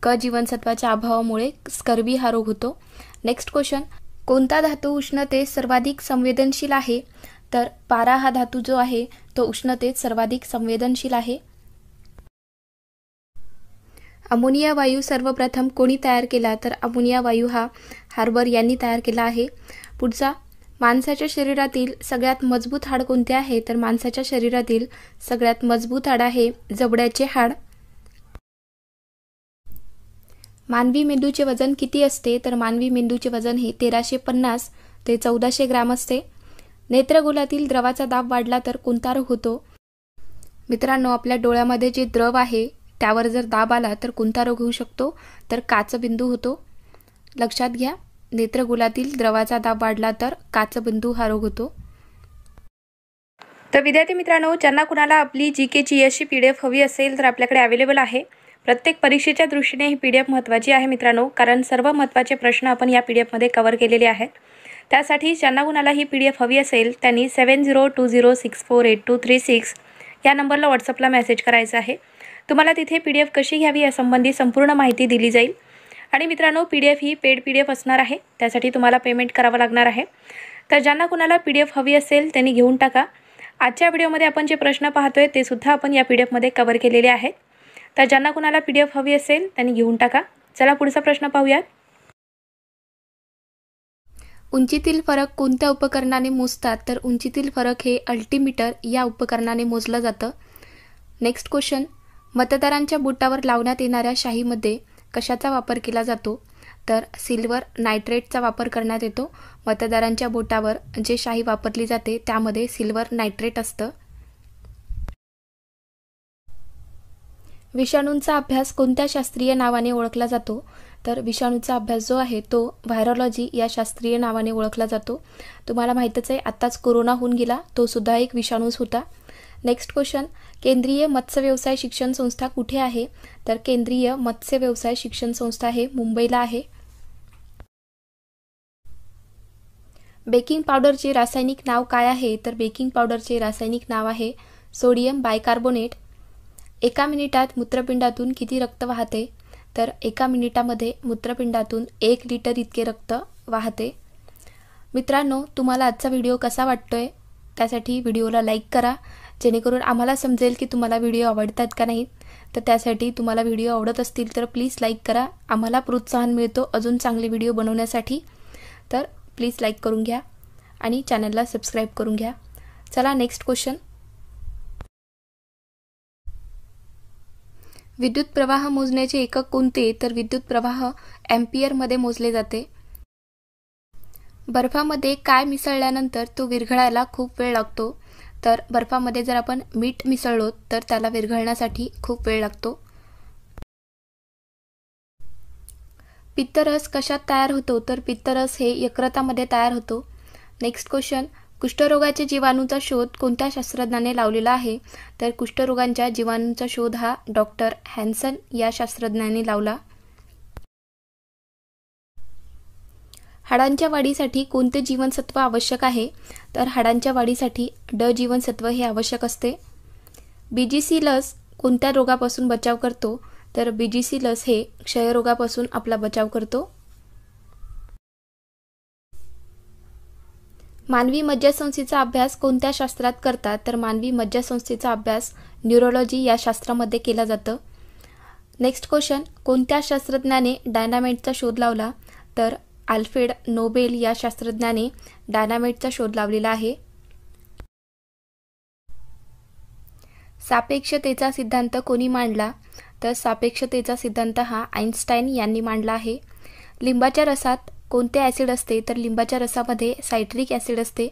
क जीवनसत्वाच्या अभावामुळे स्कर्वी हा रोग होतो. नेक्स्ट क्वेश्चन, कोणता धातू उष्णतेस सर्वाधिक संवेदनशील आहे? तर पारा हा धातू जो आहे तो उष्णतेत सर्वाधिक संवेदनशील आहे. अमोनिया वायू सर्वप्रथम कोणी तयार केला? तर अमोनिया वायू हा हार्बर यांनी तयार केला आहे. पुढचा, माणसाच्या शरीरातील सगळ्यात मजबूत हाड कोणते आहे? तर माणसाच्या शरीरातील सगळ्यात मजबूत हाड आहे जबड्याचे हाड. मानवी मेंदूचे वजन किती असते? तर मानवी मेंदूचे वजन हे 1350 ते 1400 ग्रॅम असते. नेत्रगोलातील द्रवाचा दाब वाढला तर कोणता रोग होतो? मित्रांनो, आपल्या डोळ्यामध्ये जे द्रव आहे त्यावर जर दाब आला तर कोणता रोग होऊ शकतो? तर काचबिंदू होतो. लक्षात घ्या, नेत्रगोलातील द्रवाचा दाब वाढला तर काचबिंदू हा रोग होतो. तर विद्यार्थी मित्रांनो, ज्यांना कुणाला आपली GK GS ची PDF हवी असेल तर आपल्याकडे अवेलेबल आहे. प्रत्येक परीक्षेच्या दृष्टीने ही PDF महत्त्वाची आहे मित्रांनो, कारण सर्व महत्त्वाचे प्रश्न आपण या PDF मध्ये कव्हर केलेले आहेत. त्यासाठी ज्यांना कुणाला ही PDF हवी असेल त्यांनी 7020648236 या नंबरला व्हॉट्सअपला मेसेज करायचा आहे. तुम्हाला तिथे PDF कशी घ्यावी यासंबंधी संपूर्ण माहिती दिली जाईल. आणि मित्रांनो, PDF ही पेड PDF असणार आहे, त्यासाठी तुम्हाला पेमेंट करावं लागणार आहे. तर ज्यांना कुणाला PDF हवी असेल त्यांनी घेऊन टाका. आजच्या व्हिडिओमध्ये आपण जे प्रश्न पाहतोय ते सुद्धा आपण या PDF मध्ये कव्हर केलेले आहेत. तर ज्यांना कुणाला PDF हवी असेल त्यांनी घेऊन टाका. चला पुढचा प्रश्न पाहूयात. उंचीतील फरक कोणत्या उपकरणाने मोजतात? तर उंचीतील फरक हे अल्टीमीटर या उपकरणाने मोजलं जातं. नेक्स्ट क्वेश्चन, मतदारांच्या बोटावर लावण्यात येणाऱ्या शाईमध्ये कशाचा वापर केला जातो? तर सिल्वर नायट्रेटचा वापर करण्यात येतो. मतदारांच्या बोटावर जे शाई वापरली जाते त्यामध्ये सिल्वर नायट्रेट असतं. विषाणूंचा अभ्यास कोणत्या शास्त्रीय नावाने ओळखला जातो? तर विषाणूचा अभ्यास जो आहे तो व्हायरोलॉजी या शास्त्रीय नावाने ओळखला जातो. तुम्हाला माहीतच आहे, आत्ताच कोरोना होऊन गेला, तो सुद्धा एक विषाणूच होता. नेक्स्ट क्वेश्चन, केंद्रीय मत्स्य व्यवसाय शिक्षण संस्था कुठे आहे? तर केंद्रीय मत्स्य व्यवसाय शिक्षण संस्था हे मुंबईला आहे. बेकिंग पावडरचे रासायनिक नाव काय आहे? तर बेकिंग पावडरचे रासायनिक नाव आहे सोडियम बायकार्बोनेट. एका मिनिटात मूत्रपिंडातून किती रक्त वाहते? तर 1 मिनिटामध्ये मूत्रपिंडातून 1 लिटर इतके रक्त वाहते। मित्रांनो, तुम्हाला आजचा व्हिडिओ कसा वाटतोय त्यासाठी व्हिडिओला लाईक करा, जेणेकरून आम्हाला समजेल की तुम्हाला व्हिडिओ आवडतात का नाही। तर त्यासाठी तुम्हाला व्हिडिओ आवडत असतील तर प्लीज लाईक करा, आम्हाला प्रोत्साहन मिळतो अजून चांगले व्हिडिओ बनवण्यासाठी। तर प्लीज लाईक करून घ्या आणि चॅनलला सबस्क्राईब करून घ्या। चला नेक्स्ट क्वेश्चन। विद्युत प्रवाह मोजण्याचे एकक कोणते? तर विद्युत प्रवाह एम्पियर मध्ये मोजले जाते। बर्फामध्ये काय मिसळल्यानंतर तो विरघळायला खूप वेळ लागतो? तर बर्फामध्ये जर आपण मीठ मिसळलो तर त्याला विरघळण्यासाठी खूप वेळ लागतो। पित्तरस कशात तयार होतो? तर पित्तरस हे यकृतामध्ये तयार होतो। नेक्स्ट क्वेश्चन, कुष्ठरोगाच्या जीवाणूचा शोध कोणत्या शास्त्रज्ञाने लावलेला आहे? तर कुष्ठरोगांच्या जीवाणूचा शोध हा डॉक्टर हॅन्सन या शास्त्रज्ञाने लावला। हाडांच्या वाढीसाठी कोणते जीवनसत्व आवश्यक आहे? तर हाडांच्या वाढीसाठी ड जीवनसत्व हे आवश्यक असते। बीजीसी लस कोणत्या रोगापासून बचाव करतो? तर बीजीसी लस हे क्षयरोगापासून आपला बचाव करतो। मानवी मज्जासंस्थेचा अभ्यास कोणत्या शास्त्रात करतात? तर मानवी मज्जासंस्थेचा अभ्यास न्यूरोलॉजी या शास्त्रामध्ये केला जातो। नेक्स्ट क्वेश्चन, कोणत्या शास्त्रज्ञाने डायनामाइटचा शोध लावला? तर आल्फ्रेड नोबेल या शास्त्रज्ञाने डायनामाइटचा शोध लावलेला आहे। सापेक्षतेचा सिद्धांत कोणी मांडला? तर सापेक्षतेचा सिद्धांत हा आइन्स्टाईन यांनी मांडला आहे। लिंबाच्या रसात कोणते ॲसिड असते? तर लिंबाच्या रसामध्ये सायट्रिक ॲसिड असते।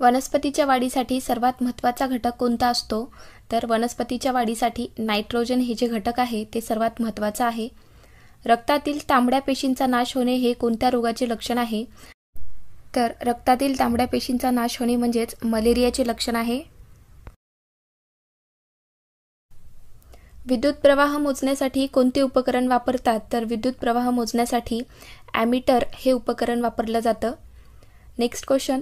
वनस्पतीच्या वाढीसाठी सर्वात महत्त्वाचा घटक कोणता असतो? तर वनस्पतीच्या वाढीसाठी नायट्रोजन हे जे घटक आहे ते सर्वात महत्त्वाचं आहे। रक्तातील तांबड्या पेशींचा नाश होणे हे कोणत्या रोगाचे लक्षण आहे? तर रक्तातील तांबड्या पेशींचा नाश होणे म्हणजेच मलेरियाचे लक्षण आहे। विद्युत प्रवाह मोजण्यासाठी कोणते उपकरण वापरतात? तर विद्युत प्रवाह मोजण्यासाठी ॲमीटर हे उपकरण वापरलं जातं। नेक्स्ट क्वेश्चन,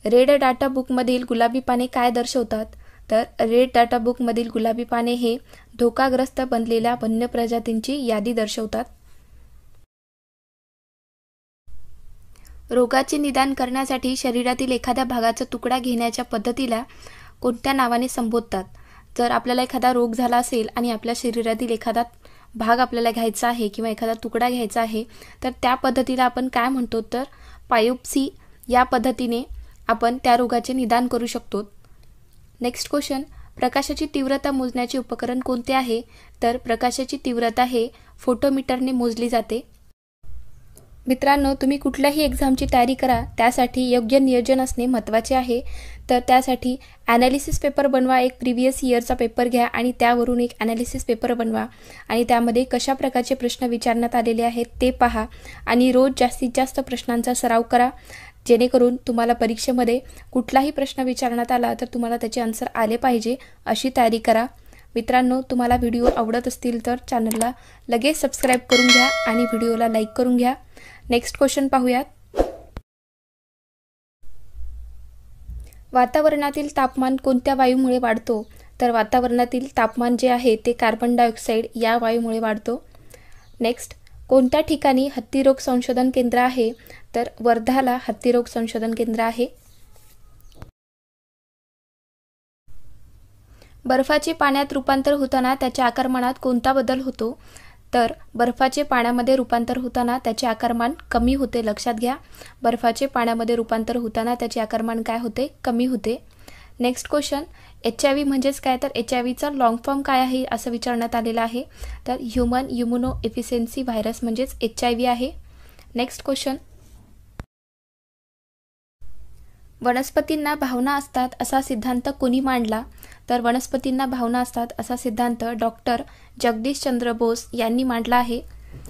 रेड डाटा बुकमधील गुलाबी पाने काय दर्शवतात? तर रेड डाटा बुकमधील गुलाबी पाने हे धोकाग्रस्त बनलेल्या वन्य प्रजातींची यादी दर्शवतात। रोगाचे निदान करण्यासाठी शरीरातील एखाद्या भागाचा तुकडा घेण्याच्या पद्धतीला कोणत्या नावाने संबोधतात? जर आपल्याला एखादा रोग झाला असेल आणि आपल्या शरीरातील एखादा भाग आपल्याला घ्यायचा आहे किंवा एखादा तुकडा घ्यायचा आहे तर त्या पद्धतीला आपण काय म्हणतो? तर बायोप्सी या पद्धतीने आपण त्या रोगाचे निदान करू शकतो। नेक्स्ट क्वेश्चन, प्रकाशाची तीव्रता मोजण्याचे उपकरण कोणते आहे? तर प्रकाशाची तीव्रता हे फोटोमीटरने मोजली जाते। मित्रांनो, तुम्ही कुठल्याही एक्झामची तयारी करा त्यासाठी योग्य नियोजन असणे महत्त्वाचे आहे। तर त्यासाठी ॲनालिसिस पेपर बनवा, एक प्रिव्हियस इयरचा पेपर घ्या आणि त्यावरून एक ॲनालिसिस पेपर बनवा आणि त्यामध्ये कशा प्रकारचे प्रश्न विचारण्यात आलेले आहेत ते पहा आणि रोज जास्तीत जास्त प्रश्नांचा सराव करा, जेणेकरून तुम्हाला परीक्षेमध्ये कुठलाही प्रश्न विचारण्यात आला तर तुम्हाला त्याचे आन्सर आले पाहिजे अशी तयारी करा। मित्रांनो, तुम्हाला व्हिडिओ आवडत असतील तर चॅनलला लगेच सबस्क्राईब करून घ्या आणि व्हिडिओला लाईक करून घ्या। नेक्स्ट क्वेश्चन पाहूयात। वातावरणातील तापमान कोणत्या वायूमुळे वाढतो? तर वातावरणातील तापमान जे आहे ते कार्बन डायऑक्साईड या वायूमुळे वाढतो। नेक्स्ट, कोणत्या ठिकाणी हत्तीरोग संशोधन केंद्र आहे? तर वर्धाला हत्तीरोग संशोधन केंद्र आहे। बर्फाचे पाण्यात रूपांतर होताना त्याच्या आकारमानात कोणता बदल होतो? तर बर्फाचे पाण्यामध्ये रूपांतर होताना त्याचे आकारमान कमी होते। लक्षात घ्या, बर्फाचे पाण्यामध्ये रूपांतर होताना त्याचे आकारमान काय होते? कमी होते। नेक्स्ट क्वेश्चन, HIV म्हणजेच काय? तर HIVचा लॉंग फॉर्म काय आहे असं विचारण्यात आलेलं आहे। तर ह्यूमन इम्युनो एफिशियन्सी व्हायरस म्हणजेच HIV आहे। नेक्स्ट क्वेश्चन, वनस्पतींना भावना असतात असा सिद्धांत कोणी मांडला? तर वनस्पतींना भावना असतात असा सिद्धांत डॉक्टर जगदीशचंद्र बोस यांनी मांडला आहे।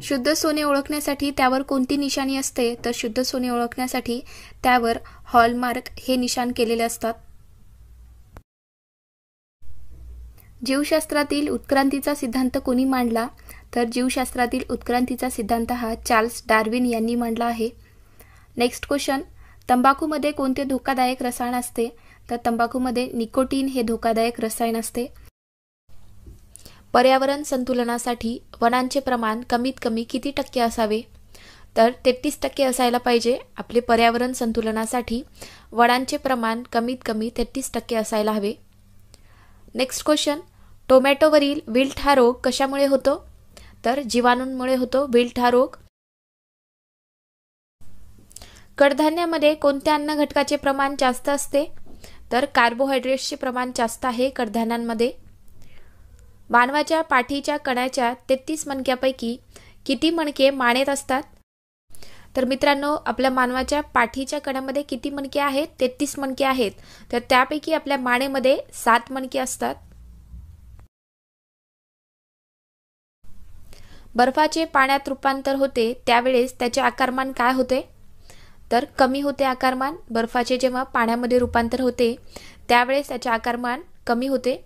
शुद्ध सोने ओळखण्यासाठी त्यावर कोणती निशाणी असते? तर शुद्ध सोने ओळखण्यासाठी त्यावर हॉलमार्क हे निशाण केलेले असतात। जीवशास्त्रातील उत्क्रांतीचा सिद्धांत कोणी मांडला? तर जीवशास्त्रातील उत्क्रांतीचा सिद्धांत हा चार्ल्स डार्विन यांनी मांडला आहे। नेक्स्ट क्वेश्चन, तंबाखूमध्ये कोणते धोकादायक रसायन असते? तर तंबाखूमध्ये निकोटीन हे धोकादायक रसायन असते। पर्यावरण संतुलनासाठी वनांचे प्रमाण कमीत कमी किती टक्के असावे? तर 33% असायला पाहिजे. आपले पर्यावरण संतुलनासाठी वनांचे प्रमाण कमीत कमी 33% असायला हवे. नेक्स्ट क्वेश्चन, टोमॅटोवरील विल्ट हा रोग कशामुळे होतो? तर जीवाणूंमुळे होतो विल्ट हा रोग. कडधान्यामध्ये कोणत्या अन्न घटकाचे प्रमाण जास्त असते? तर कार्बोहायड्रेट्सचे प्रमाण जास्त आहे कडधान्यांमध्ये. मानवाच्या पाठीच्या कण्याच्या 33 मणक्यापैकी किती मणके मानेत असतात? तर मित्रांनो, आपल्या मानवाच्या पाठीच्या कण्यामध्ये किती मणके आहेत? 33 मणके आहेत. तर त्यापैकी आपल्या मानेमध्ये 7 मणके असतात. बर्फाचे पाण्यात रूपांतर होते त्यावेळेस त्याचे आकारमान काय होते? तर कमी होते आकारमान. बर्फाचे जेव्हा पाण्यामध्ये रूपांतर होते त्यावेळेस त्याचे आकारमान कमी होते.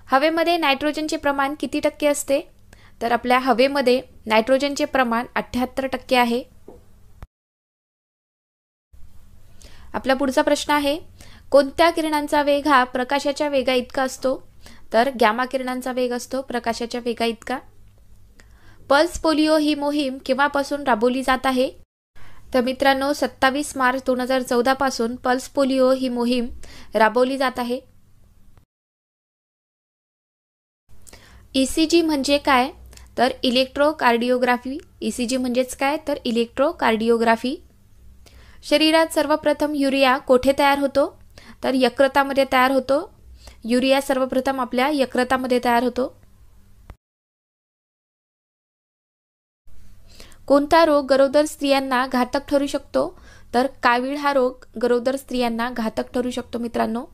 हवेमध्ये नायट्रोजनचे प्रमाण किती टक्के असते? तर आपल्या हवेमध्ये नायट्रोजनचे प्रमाण 78% आहे. आपला पुढचा प्रश्न आहे, कोणत्या किरणांचा वेग हा प्रकाशाच्या वेगा इतका असतो? तर गॅमा किरणांचा वेग असतो प्रकाशाच्या वेगा इतका. पल्स पोलिओ ही मोहीम केव्हापासून राबवली जात आहे? तर मित्रांनो, 27 मार्च 2014 पासून पल्स पोलिओ ही मोहीम राबवली जात आहे. ECG म्हणजे काय? तर इलेक्ट्रोकार्डिओग्राफी. ECG म्हणजेच काय? तर इलेक्ट्रोकार्डिओग्राफी. शरीरात सर्वप्रथम युरिया कोठे तयार होतो? तर यकृतामध्ये तयार होतो. युरिया सर्वप्रथम आपल्या यकृतामध्ये तयार होतो. कोणता रोग गरोदर स्त्रियांना घातक ठरू शकतो? तर कावीळ हा रोग गरोदर स्त्रियांना घातक ठरू शकतो मित्रांनो.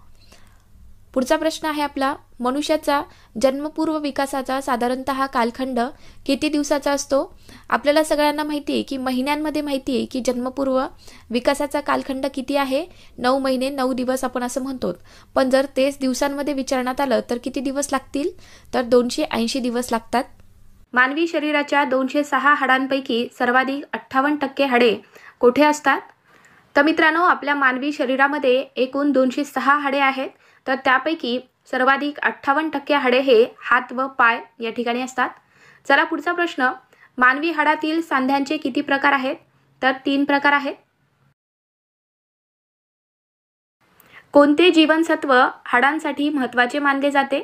पुढचा प्रश्न आहे आपला, मनुष्याचा जन्मपूर्व विकासाचा साधारणतः कालखंड किती दिवसाचा असतो? आपल्याला सगळ्यांना माहिती आहे की महिन्यांमध्ये माहिती आहे की जन्मपूर्व विकासाचा कालखंड किती आहे? 9 महिने 9 दिवस आपण असं म्हणतो. पण जर तेच दिवसांमध्ये विचारण्यात आलं तर किती दिवस लागतील? तर 280 दिवस लागतात. मानवी शरीराच्या 206 हाडांपैकी सर्वाधिक 58% हाडे कोठे असतात? तर मित्रांनो, आपल्या मानवी शरीरामध्ये एकूण 206 हाडे आहेत. तर त्यापैकी सर्वाधिक 58% हाडे हे हात व पाय या ठिकाणी असतात. चला पुढचा प्रश्न, मानवी हाडातील सांध्यांचे किती प्रकार आहेत? तर 3 प्रकार आहेत. कोणते जीवनसत्व हाडांसाठी महत्त्वाचे मानले जाते?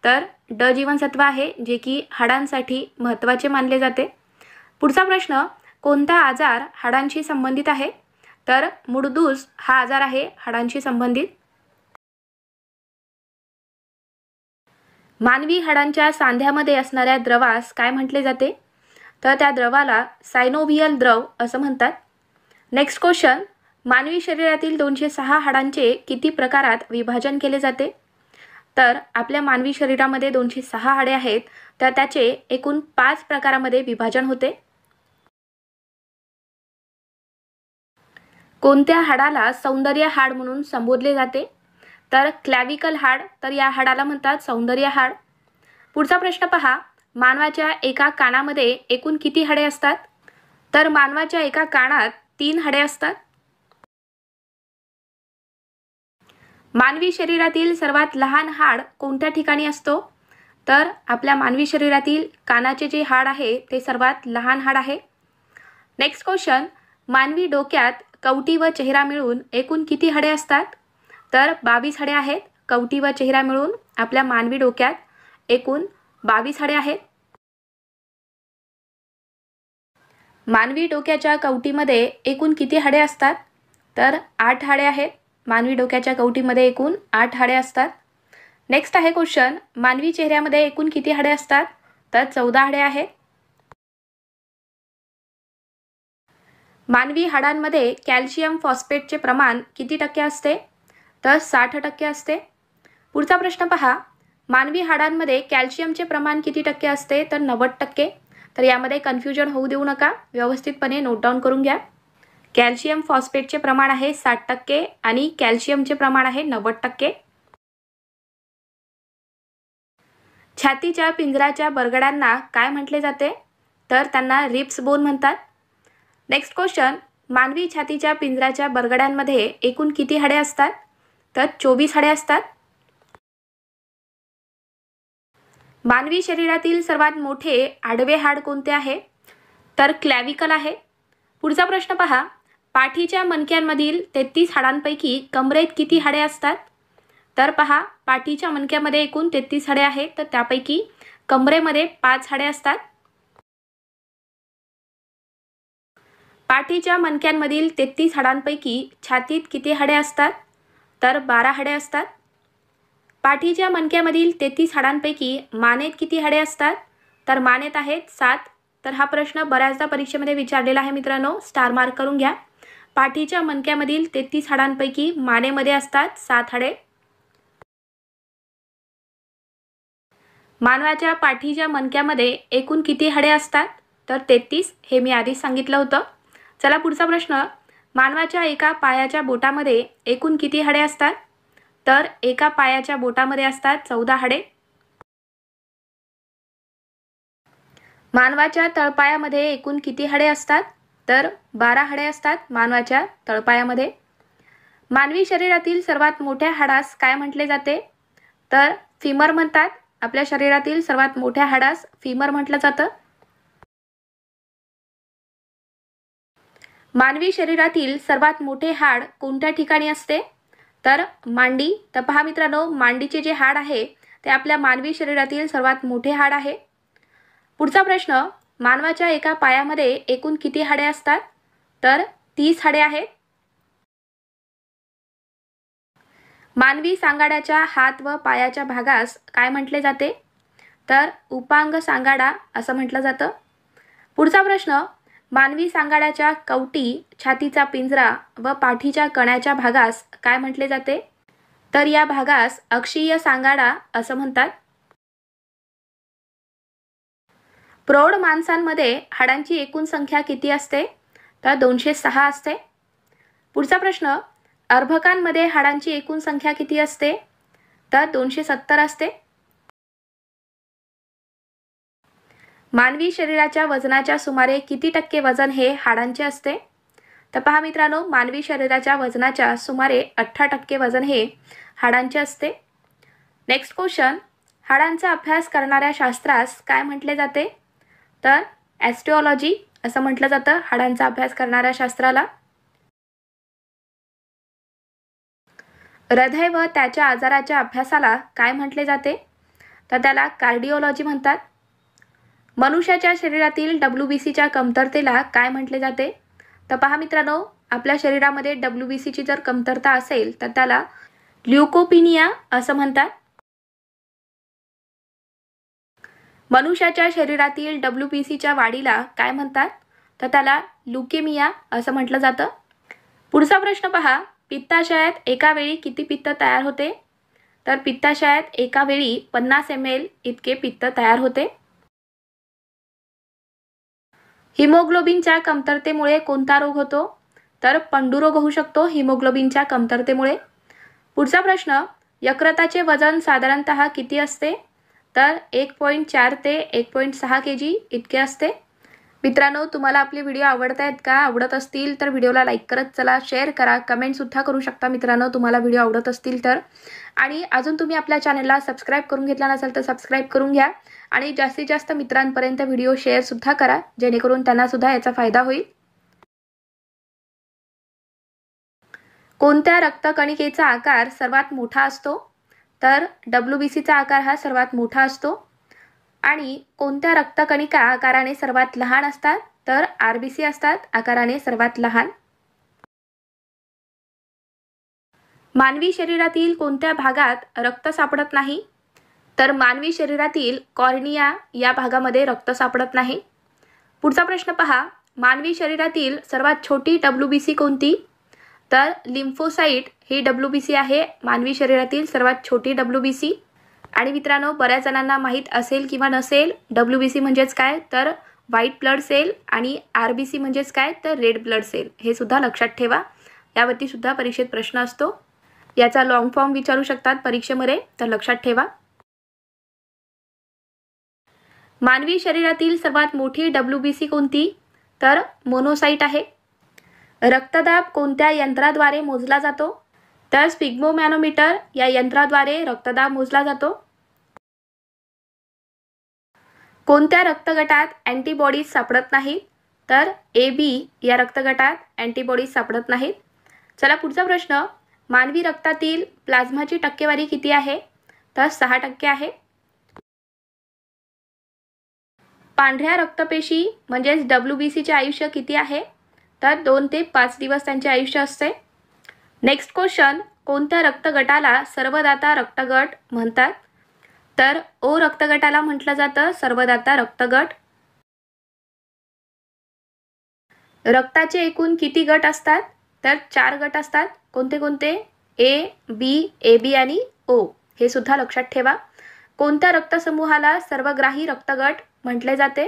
तर ड जीवनसत्व आहे जे की हाडांसाठी महत्त्वाचे मानले जाते. पुढचा प्रश्न, कोणता आजार हाडांशी संबंधित आहे? तर मूळदूस हा आजार आहे हाडांशी संबंधित. मानवी हाडांच्या सांध्यामध्ये असणाऱ्या द्रवास काय म्हटले जाते? तर त्या द्रवाला सायनोव्हियल द्रव असं म्हणतात. नेक्स्ट क्वेश्चन, मानवी शरीरातील 206 हाडांचे किती प्रकारात विभाजन केले जाते? तर आपल्या मानवी शरीरामध्ये 206 हाडे आहेत. तर त्याचे एकूण 5 प्रकारामध्ये विभाजन होते. कोणत्या हाडाला सौंदर्य हाड म्हणून संबोधले जाते? तर क्लॅव्हिकल हाड. तर या हाडाला म्हणतात सौंदर्य हाड. पुढचा प्रश्न पहा, मानवाच्या एका कानामध्ये एकूण किती हाडे असतात? तर मानवाच्या एका कानात 3 हाडे असतात. मानवी शरीरातील सर्वात लहान हाड कोणत्या ठिकाणी असतो? तर आपल्या मानवी शरीरातील कानाचे जे हाड आहे ते सर्वात लहान हाड आहे. नेक्स्ट क्वेश्चन, मानवी डोक्यात कवटी व चेहरा मिळून एकूण किती हाडे असतात? तर 22 हाडे आहेत. कवटी व चेहरा मिळून आपल्या मानवी डोक्यात एकूण 22 हाडे आहेत. मानवी डोक्याच्या कवटीमध्ये एकूण किती हाडे असतात? तर 8 हाडे आहेत. मानवी डोक्याच्या कवटीमध्ये एकूण 8 हाडे असतात. नेक्स्ट आहे क्वेश्चन, मानवी चेहऱ्यामध्ये एकूण किती हाडे असतात? तर 14 हाडे आहेत. मानवी हाडांमध्ये कॅल्शियम फॉस्फेटचे प्रमाण किती टक्के असते? तर 60% असते. पुढचा प्रश्न पहा, मानवी हाडांमध्ये कॅल्शियमचे प्रमाण किती टक्के असते? तर 90%. तर यामध्ये कन्फ्युजन होऊ देऊ नका, व्यवस्थितपणे नोट डाऊन करून घ्या. कॅल्शियम फॉस्फेटचे प्रमाण आहे 60% आणि कॅल्शियमचे प्रमाण आहे 90%. छातीच्या पिंजऱ्याच्या बरगड्यांना काय म्हटले जाते? तर त्यांना रिब्स बोन म्हणतात. नेक्स्ट क्वेश्चन, मानवी छातीच्या पिंजऱ्याच्या बरगड्यांमध्ये एकूण किती हाडे असतात? तर 24 हाडे असतात. मानवी शरीरातील सर्वात मोठे आडवे हाड कोणते आहे? तर क्लॅव्हिकल आहे. पुढचा प्रश्न पहा. पाठीच्या मणक्यांमधील 33 हाडांपैकी कमरेत किती हाडे असतात? तर पहा, पाठीच्या मणक्यामध्ये एकूण 33 हाडे आहेत, तर त्यापैकी कमरेमध्ये 5 हाडे असतात. पाठीच्या मणक्यांमधील 33 हाडांपैकी छातीत किती हाडे असतात? तर 12 हाडे असतात. पाठीच्या मणक्यामधील 33 हाडांपैकी मानेत किती हाडे असतात? तर मानेत आहेत 7. तर हा प्रश्न बऱ्याचदा परीक्षेमध्ये विचारलेला आहे मित्रांनो, स्टार मार्क करून घ्या. पाठीच्या मणक्यामधील 33 हाडांपैकी मानेमध्ये असतात 7 हाडे. मानवाच्या पाठीच्या मणक्यामध्ये एकूण किती हाडे असतात? तर 33. हे मी आधीच सांगितलं होतं. चला पुढचा प्रश्न. मानवाच्या एका पायाच्या बोटामध्ये एकूण किती हाडे असतात? तर एका पायाच्या बोटामध्ये असतात 14 हाडे. मानवाच्या तळपायामध्ये एकूण किती हाडे असतात? तर 12 हाडे असतात मानवाच्या तळपायामध्ये. मानवी शरीरातील सर्वात मोठ्या हाडास काय म्हटले जाते? तर फिमर म्हणतात. आपल्या शरीरातील सर्वात मोठ्या हाडास फिमर म्हटलं जातं. मानवी शरीरातील सर्वात मोठे हाड कोणत्या ठिकाणी असते? तर मांडी. तर पहा मित्रांनो, मांडीचे जे हाड आहे ते आपल्या मानवी शरीरातील सर्वात मोठे हाड आहे. पुढचा प्रश्न. मानवाच्या एका पायामध्ये एकूण किती हाडे असतात? तर 30 हाडे आहेत. मानवी सांगाड्याच्या हात व पायाच्या भागास काय म्हटले जाते? तर उपांग सांगाडा असं म्हटलं जातं. पुढचा प्रश्न. मानवी सांगाड्याच्या कवटी, छातीचा पिंजरा व पाठीच्या कण्याच्या भागास काय म्हटले जाते? तर या भागास अक्षीय सांगाडा असं म्हणतात. प्रौढ माणसांमध्ये हाडांची एकूण संख्या किती असते? तर 206 असते. पुढचा प्रश्न. अर्भकांमध्ये हाडांची एकूण संख्या किती असते? तर 270 असते. मानवी शरीराच्या वजनाच्या सुमारे किती टक्के वजन हे हाडांचे असते? तर पहा मित्रांनो, मानवी शरीराच्या वजनाच्या सुमारे 18% वजन हे हाडांचे असते. Next question. हाडांचा अभ्यास करणाऱ्या शास्त्रास काय म्हटले जाते? तर ॲस्टिओलॉजी असं म्हटलं जातं हाडांचा अभ्यास करणाऱ्या शास्त्राला. हृदय व त्याच्या आजाराच्या अभ्यासाला काय म्हटले जाते? तर त्याला कार्डिओलॉजी म्हणतात. मनुष्याच्या शरीरातील WBCच्या कमतरतेला काय म्हटले जाते? तर पहा मित्रांनो, आपल्या शरीरामध्ये WBCची जर कमतरता असेल तर त्याला ल्युकोपिनिया असं म्हणतात. मनुष्याच्या शरीरातील WBCच्या वाढीला काय म्हणतात? तर त्याला ल्युकेमिया असं म्हटलं जातं. पुढचा प्रश्न पहा. पित्ताशयात एका वेळी किती पित्त तयार होते? तर पित्ताशयात एका वेळी 50 ml इतके पित्त तयार होते. हिमोग्लोबिनच्या कमतरतेमुळे कोणता रोग होतो? तर पंडुरोग होऊ शकतो हिमोग्लोबिनच्या कमतरतेमुळे. पुढचा प्रश्न. यकृताचे वजन साधारणतः किती असते? तर 1.4 ते 1.6 kg इतके असते. मित्रांनो, तुम्हाला आपले व्हिडिओ आवडत आहेत का? आवडत असतील तर व्हिडिओला लाईक करत चला, शेअर करा, कमेंटसुद्धा करू शकता मित्रांनो तुम्हाला व्हिडिओ आवडत असतील तर. आणि अजून तुम्ही आपल्या चॅनलला सबस्क्राईब करून घेतला नसेल तर सबस्क्राईब करून घ्या आणि जास्तीत जास्त मित्रांपर्यंत व्हिडिओ शेअरसुद्धा करा, जेणेकरून त्यांनासुद्धा याचा फायदा होईल. कोणत्या रक्तकणिकेचा आकार सर्वात मोठा असतो? तर WBCचा आकार हा सर्वात मोठा असतो. आणि कोणत्या रक्तकणिका आकाराने सर्वात लहान असतात? तर RBC असतात आकाराने सर्वात लहान. मानवी शरीरातील कोणत्या भागात रक्त सापडत नाही? तर मानवी शरीरातील कॉर्निया या भागामध्ये रक्त सापडत नाही. पुढचा प्रश्न पहा. मानवी शरीरातील सर्वात छोटी WBC कोणती? तर लिम्फोसाइट ही WBC आहे मानवी शरीरातील सर्वात छोटी WBC. आणि मित्रांनो, बऱ्याच जणांना माहीत असेल किंवा नसेल WBC म्हणजेच काय, तर व्हाईट ब्लड सेल आणि RBC म्हणजेच काय, तर रेड ब्लड सेल. हे सुद्धा लक्षात ठेवा, यावरती सुद्धा परीक्षेत प्रश्न असतो. याचा लॉंग फॉर्म विचारू शकतात परीक्षेमध्ये, तर लक्षात ठेवा. मानवी शरीरातील सर्वात मोठी WBC कोणती? तर मोनोसाइट आहे. रक्तदाब कोणत्या यंत्राद्वारे मोजला जातो? तर स्फिग्मोमॅनोमीटर या यंत्राद्वारे रक्तदाब मोजला जातो. कोणत्या रक्तगटात अँटीबॉडीज सापडत नाहीत? तर AB या रक्तगटात अँटीबॉडीज सापडत नाहीत. चला पुढचा प्रश्न, मानवी रक्तातील प्लाझ्माची टक्केवारी किती आहे? तर 6% आहे. पांढऱ्या रक्तपेशी म्हणजेच WBCचे आयुष्य किती आहे? तर 2 ते 5 दिवस त्यांचे आयुष्य असते. नेक्स्ट क्वेश्चन, कोणत्या रक्तगटाला सर्वदाता रक्तगट म्हणतात? तर O रक्तगटाला म्हटलं जातं सर्वदाता रक्तगट. रक्ताचे एकूण किती गट असतात? तर 4 गट असतात. कोणते कोणते? A, B, AB आणि O. हे सुद्धा लक्षात ठेवा. कोणत्या रक्तसमूहाला सर्वग्राही रक्तगट म्हटले जाते?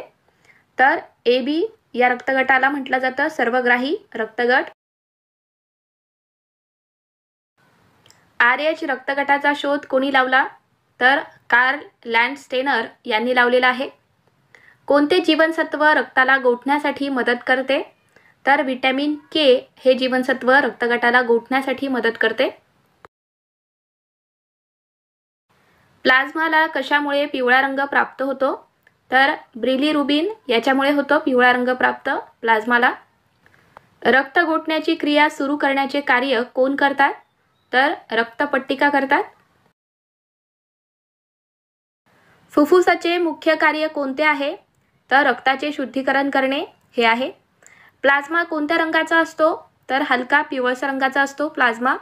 तर AB या रक्तगटाला म्हटलं जातं सर्वग्राही रक्तगट. RH रक्तगटाचा शोध कोणी लावला? तर कार्ल लँडस्टेनर यांनी लावलेला आहे. कोणते जीवनसत्व रक्ताला गोठण्यासाठी मदत करते? तर व्हिटॅमिन K हे जीवनसत्व रक्तगटाला गोठण्यासाठी मदत करते. प्लाझ्माला कशामुळे पिवळा रंग प्राप्त होतो? तर बिलिरुबिन याच्यामुळे होतो पिवळा रंग प्राप्त प्लाझ्माला. रक्त गोठण्याची क्रिया सुरू करण्याचे कार्य कोण करतात? तर रक्तपट्टिका करतात. फुफ्फुसाचे मुख्य कार्य कोणते आहे? तर रक्ताचे शुद्धीकरण करणे हे आहे. प्लाझ्मा कोणत्या रंगाचा असतो? तर हलका पिवळसर रंगाचा असतो प्लाझ्मा.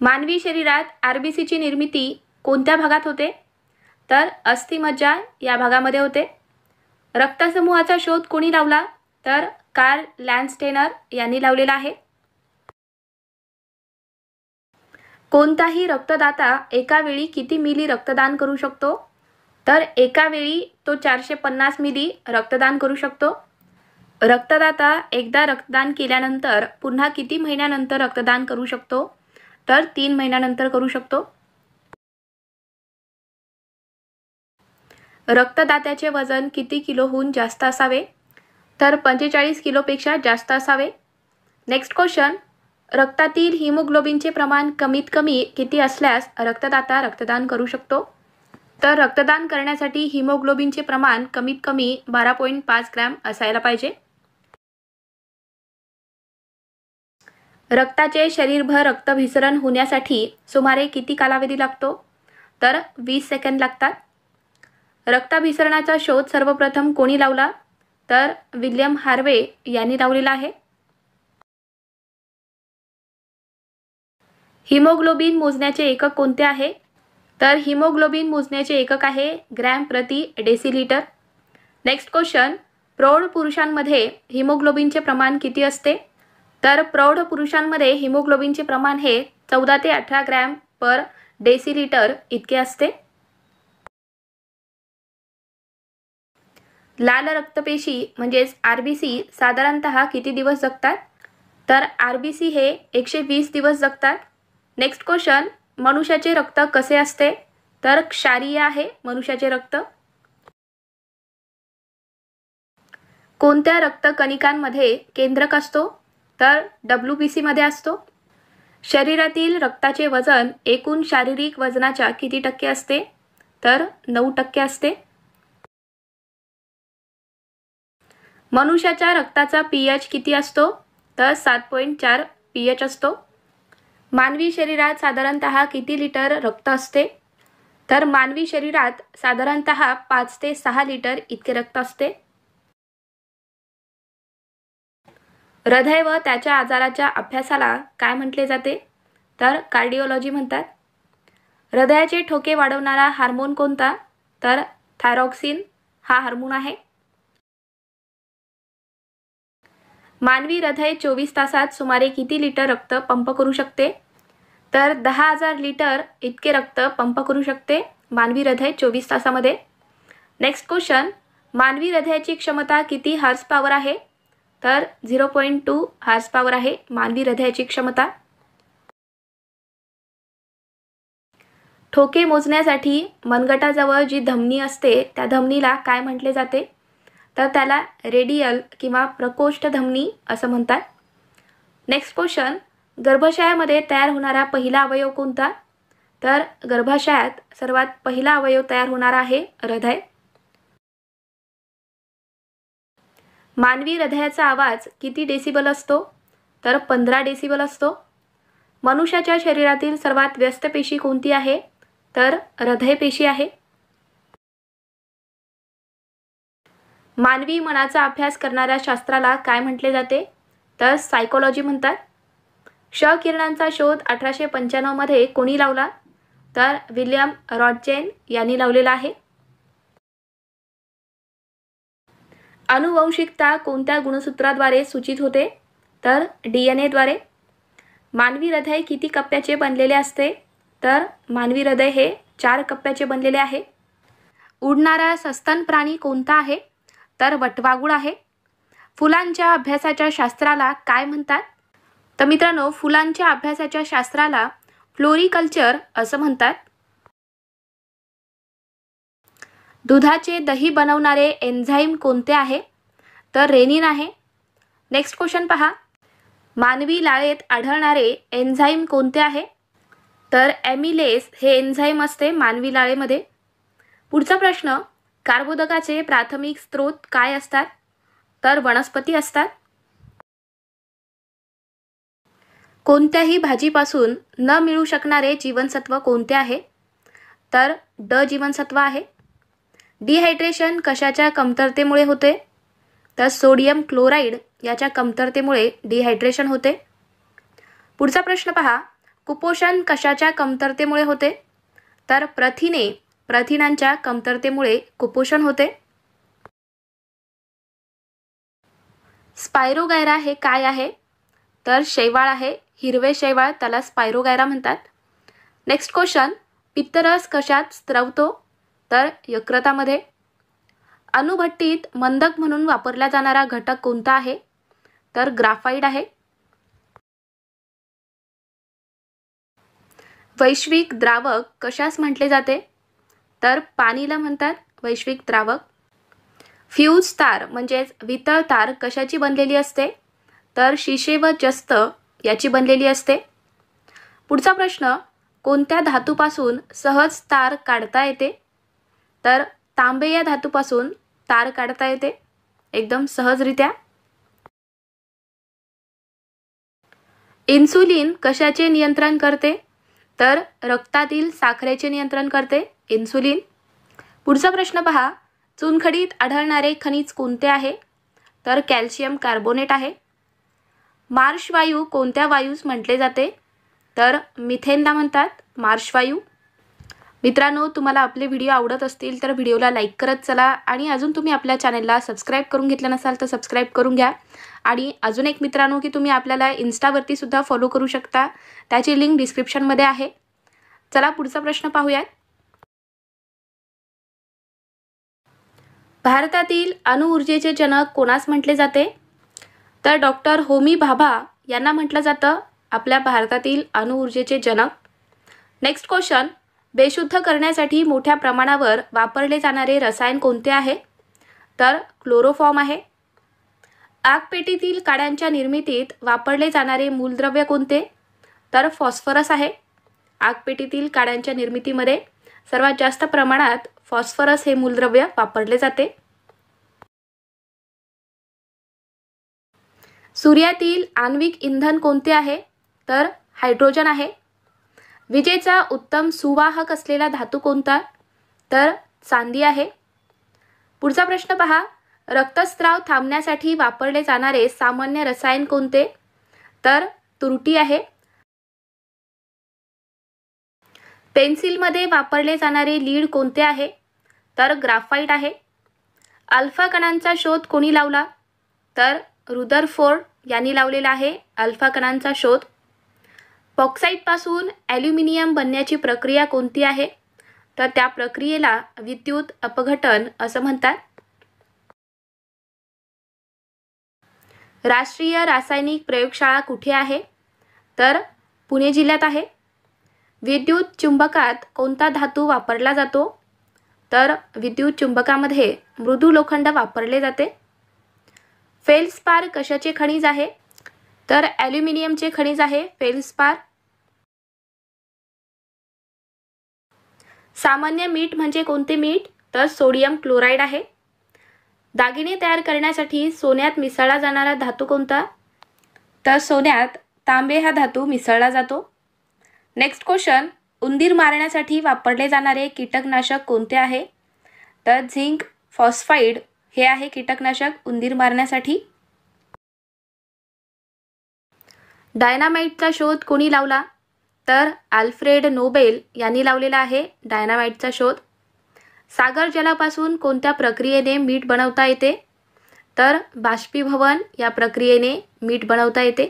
मानवी शरीरात RBCची निर्मिती कोणत्या भागात होते? तर अस्थिमज्जा या भागामध्ये होते. रक्तसमूहाचा शोध कोणी लावला? तर कार्ल लँडस्टेनर यांनी लावलेला आहे. कोणताही रक्तदाता एका वेळी किती मिली रक्तदान करू शकतो? तर एका वेळी तो 450 मिली रक्तदान करू शकतो. रक्तदाता एकदा रक्तदान केल्यानंतर पुन्हा किती महिन्यानंतर रक्तदान करू शकतो? तर 3 महिन्यानंतर करू शकतो. रक्तदात्याचे वजन किती किलोहून जास्त असावे? तर 45 किलोपेक्षा जास्त असावे. नेक्स्ट क्वेश्चन, रक्तातील हिमोग्लोबिनचे प्रमाण कमीत कमी किती असल्यास रक्तदाता रक्तदान करू शकतो? तर रक्तदान करण्यासाठी हिमोग्लोबिनचे प्रमाण कमीत कमी 12.5 ग्रॅम असायला पाहिजे. रक्ताचे शरीरभर रक्तभिसरण होण्यासाठी सुमारे किती कालावधी लागतो? तर 20 सेकंद लागतात. रक्ताभिसरणाचा शोध सर्वप्रथम कोणी लावला? तर विल्यम हार्वे यांनी लावलेला आहे. हिमोग्लोबिन मोजण्याचे एकक कोणते आहे? तर हिमोग्लोबिन मोजण्याचे एकक आहे ग्रॅम प्रति डेसिलिटर. नेक्स्ट क्वेश्चन, प्रौढ पुरुषांमध्ये हिमोग्लोबिनचे प्रमाण किती असते? तर प्रौढ पुरुषांमध्ये हिमोग्लोबिनचे प्रमाण हे 14 ते 18 ग्रॅम पर डेसिलिटर इतके असते. लाल रक्तपेशी म्हणजेच RBC साधारणतः किती दिवस जगतात? तर RBC हे 120 दिवस जगतात. नेक्स्ट क्वेश्चन, मनुष्याचे रक्त कसे असते? तर क्षारीय आहे मनुष्याचे रक्त. कोणत्या रक्तकणिकांमध्ये केंद्रक असतो? तर WBC मध्ये असतो. शरीरातील रक्ताचे वजन एकूण शारीरिक वजनाच्या किती टक्के असते? तर 9% असते. मनुष्याच्या रक्ताचा pH किती असतो? तर 7.4 pH असतो. मानवी शरीरात साधारणतः किती लिटर रक्त असते? तर मानवी शरीरात साधारणतः 5 ते 6 लिटर इतके रक्त असते. हृदय व त्याच्या आजाराच्या अभ्यासाला काय म्हटले जाते? तर कार्डिओलॉजी म्हणतात. हृदयाचे ठोके वाढवणारा हार्मोन कोणता? तर थायरॉक्सिन हा हार्मोन आहे. मानवी हृदय 24 तासात सुमारे किती लिटर रक्त पंप करू शकते? तर 10,000 लिटर इतके रक्त पंप करू शकते मानवी हृदय 24 तासामध्ये. नेक्स्ट क्वेश्चन, मानवी हृदयाची क्षमता किती हॉर्स पॉवर आहे? तर 0.2 हॉर्स पॉवर आहे मानवी हृदयाची क्षमता. ठोके मोजण्यासाठी मनगटाजवळ जी धमनी असते त्या धमनीला काय म्हटले जाते? तर त्याला रेडियल किंवा प्रकोष्ठ धमनी असं म्हणतात. नेक्स्ट क्वेश्चन, गर्भाशयामध्ये तयार होणारा पहिला अवयव कोणता? तर गर्भाशयात सर्वात पहिला अवयव तयार होणार आहे हृदय. मानवी हृदयाचा आवाज किती डेसिबल असतो? तर 15 डेसिबल असतो. मनुष्याच्या शरीरातील सर्वात व्यस्त पेशी कोणती आहे? तर हृदय पेशी आहे. मानवी मनाचा अभ्यास करणाऱ्या शास्त्राला काय म्हटले जाते? तर सायकोलॉजी म्हणतात. क्ष किरणांचा शोध 1895 मध्ये कोणी लावला? तर विल्यम रॉथजेन यांनी लावलेला आहे. अनुवंशिकता कोणत्या गुणसूत्राद्वारे सूचित होते? तर DNA द्वारे. मानवी हृदय किती कप्प्याचे बनलेले असते? तर मानवी हृदय हे 4 कप्प्याचे बनलेले आहे. उडणारा सस्तन प्राणी कोणता आहे? तर वटवाघूळ आहे. फुलांच्या अभ्यासाच्या शास्त्राला काय म्हणतात? तर मित्रांनो, फुलांच्या अभ्यासाच्या शास्त्राला फ्लोरिकल्चर असं म्हणतात. दुधाचे दही बनवणारे एन्झाईम कोणते आहे? तर रेनिन आहे. नेक्स्ट क्वेश्चन पहा. मानवी लाळेत आढळणारे एन्झाईम कोणते आहे? तर ॲमिलेस हे एन्झाईम असते मानवी लाळेमध्ये. पुढचा प्रश्न. कर्बोदकाचे प्राथमिक स्रोत काय असतात? तर वनस्पती असतात. कोणत्याही भाजीपासून न मिळू शकणारे जीवनसत्व कोणते आहे? तर ड जीवनसत्व आहे. डिहायड्रेशन कशाच्या कमतरतेमुळे होते? तर सोडियम क्लोराईड याच्या कमतरतेमुळे डिहायड्रेशन होते. पुढचा प्रश्न पहा. कुपोषण कशाच्या कमतरतेमुळे होते? तर प्रथिनांच्या कमतरतेमुळे कुपोषण होते. स्पायरोगायरा हे काय आहे? तर शैवाळ आहे. हिरवे शैवाळ, त्याला स्पायरोगायरा म्हणतात. Next question. पित्तरस कशात स्त्रवतो? तर यकृतामध्ये. अणुभट्टीत मंदक म्हणून वापरला जाणारा घटक कोणता आहे? तर ग्राफाइट आहे. वैश्विक द्रावक कशास म्हटले जाते? तर पाणीला म्हणतात वैश्विक द्रावक. फ्यूज तार म्हणजेच वितळ तार कशाची बनलेली असते? तर शिसे व जस्त याची बनलेली असते. पुढचा प्रश्न. कोणत्या धातूपासून सहज तार काढता येते? तर तांबे या धातूपासून तार काढता येते एकदम सहजरित्या. इन्सुलिन कशाचे नियंत्रण करते? तर रक्तातील साखरेचे नियंत्रण करते इन्सुलिन. पुढचा प्रश्न पहा. चुनखडीत आढळणारे खनिज कोणते आहे? तर कॅल्शियम कार्बोनेट आहे. मार्श वायू कोणत्या वायूस म्हटले जाते? तर मिथेनला म्हणतात मार्श वायू. मित्रांनो, तुम्हाला आपले व्हिडिओ आवडत असतील तर व्हिडिओला लाईक करत चला आणि अजून तुम्ही आपल्या चॅनलला सबस्क्राईब करून घेतलं नसाल तर सबस्क्राईब करून घ्या. आणि अजून एक मित्रांनो की तुम्ही आपल्याला इन्स्टावरती सुद्धा फॉलो करू शकता, त्याची लिंक डिस्क्रिप्शनमध्ये आहे. चला पुढचा प्रश्न पाहूयात. भारतातील अणुऊर्जेचे जनक कोणास म्हटले जाते? तर डॉक्टर होमी भाभा यांना म्हटलं जातं आपल्या भारतातील अणुऊर्जेचे जनक. Next question. बेशुद्ध करण्यासाठी मोठ्या प्रमाणावर वापरले जाणारे रसायन कोणते आहे? तर क्लोरोफॉर्म आहे. आगपेटीतील काड्यांच्या निर्मितीत वापरले जाणारे मूलद्रव्य कोणते? तर फॉस्फरस आहे. आगपेटीतील काड्यांच्या निर्मितीमध्ये सर्वात जास्त प्रमाणात फॉस्फरस हे मूलद्रव्य वापरले जाते. सूर्यातील आण्विक इंधन कोणते आहे? तर हायड्रोजन आहे. विजेचा उत्तम सुवाहक असलेला धातू कोणता? तर चांदी आहे. पुढचा प्रश्न पहा. रक्तस्राव थांबण्यासाठी वापरले जाणारे सामान्य रसायन कोणते? तर तुरटी आहे. पेन्सिलमध्ये वापरले जाणारे लीड कोणते आहे? तर ग्राफाइट आहे. अल्फा कणांचा शोध कोणी लावला? तर रुदरफोर्ड यांनी लावलेला आहे अल्फा कणांचा शोध. बॉक्साईटपासून ॲल्युमिनियम बनण्याची प्रक्रिया कोणती आहे? तर त्या प्रक्रियेला विद्युत अपघटन असं म्हणतात. राष्ट्रीय रासायनिक प्रयोगशाळा कुठे आहे? तर पुणे जिल्ह्यात आहे. विद्युत चुंबकात कोणता धातू वापरला जातो? तर विद्युत चुंबकामध्ये मृदू लोखंड वापरले जाते. फेल्सपार कशाचे खनिज आहे? तर ॲल्युमिनियमचे खनिज आहे फेल्सपार. सामान्य मीठ म्हणजे कोणते मीठ? तर सोडियम क्लोराईड आहे. दागिने तयार करण्यासाठी सोन्यात मिसळला जाणारा धातू कोणता? तर सोन्यात तांबे हा धातू मिसळला जातो. नेक्स्ट क्वेश्चन, उंदीर मारण्यासाठी वापरले जाणारे कीटकनाशक कोणते आहे? तर झिंक फॉस्फाईड हे आहे कीटकनाशक उंदीर मारण्यासाठी. डायनामाइटचा शोध कोणी लावला? तर अल्फ्रेड नोबेल यांनी लावलेला आहे डायनामाइटचा शोध. सागर जलापासून कोणत्या प्रक्रियेने मीठ बनवता येते? तर बाष्पीभवन या प्रक्रियेने मीठ बनवता येते.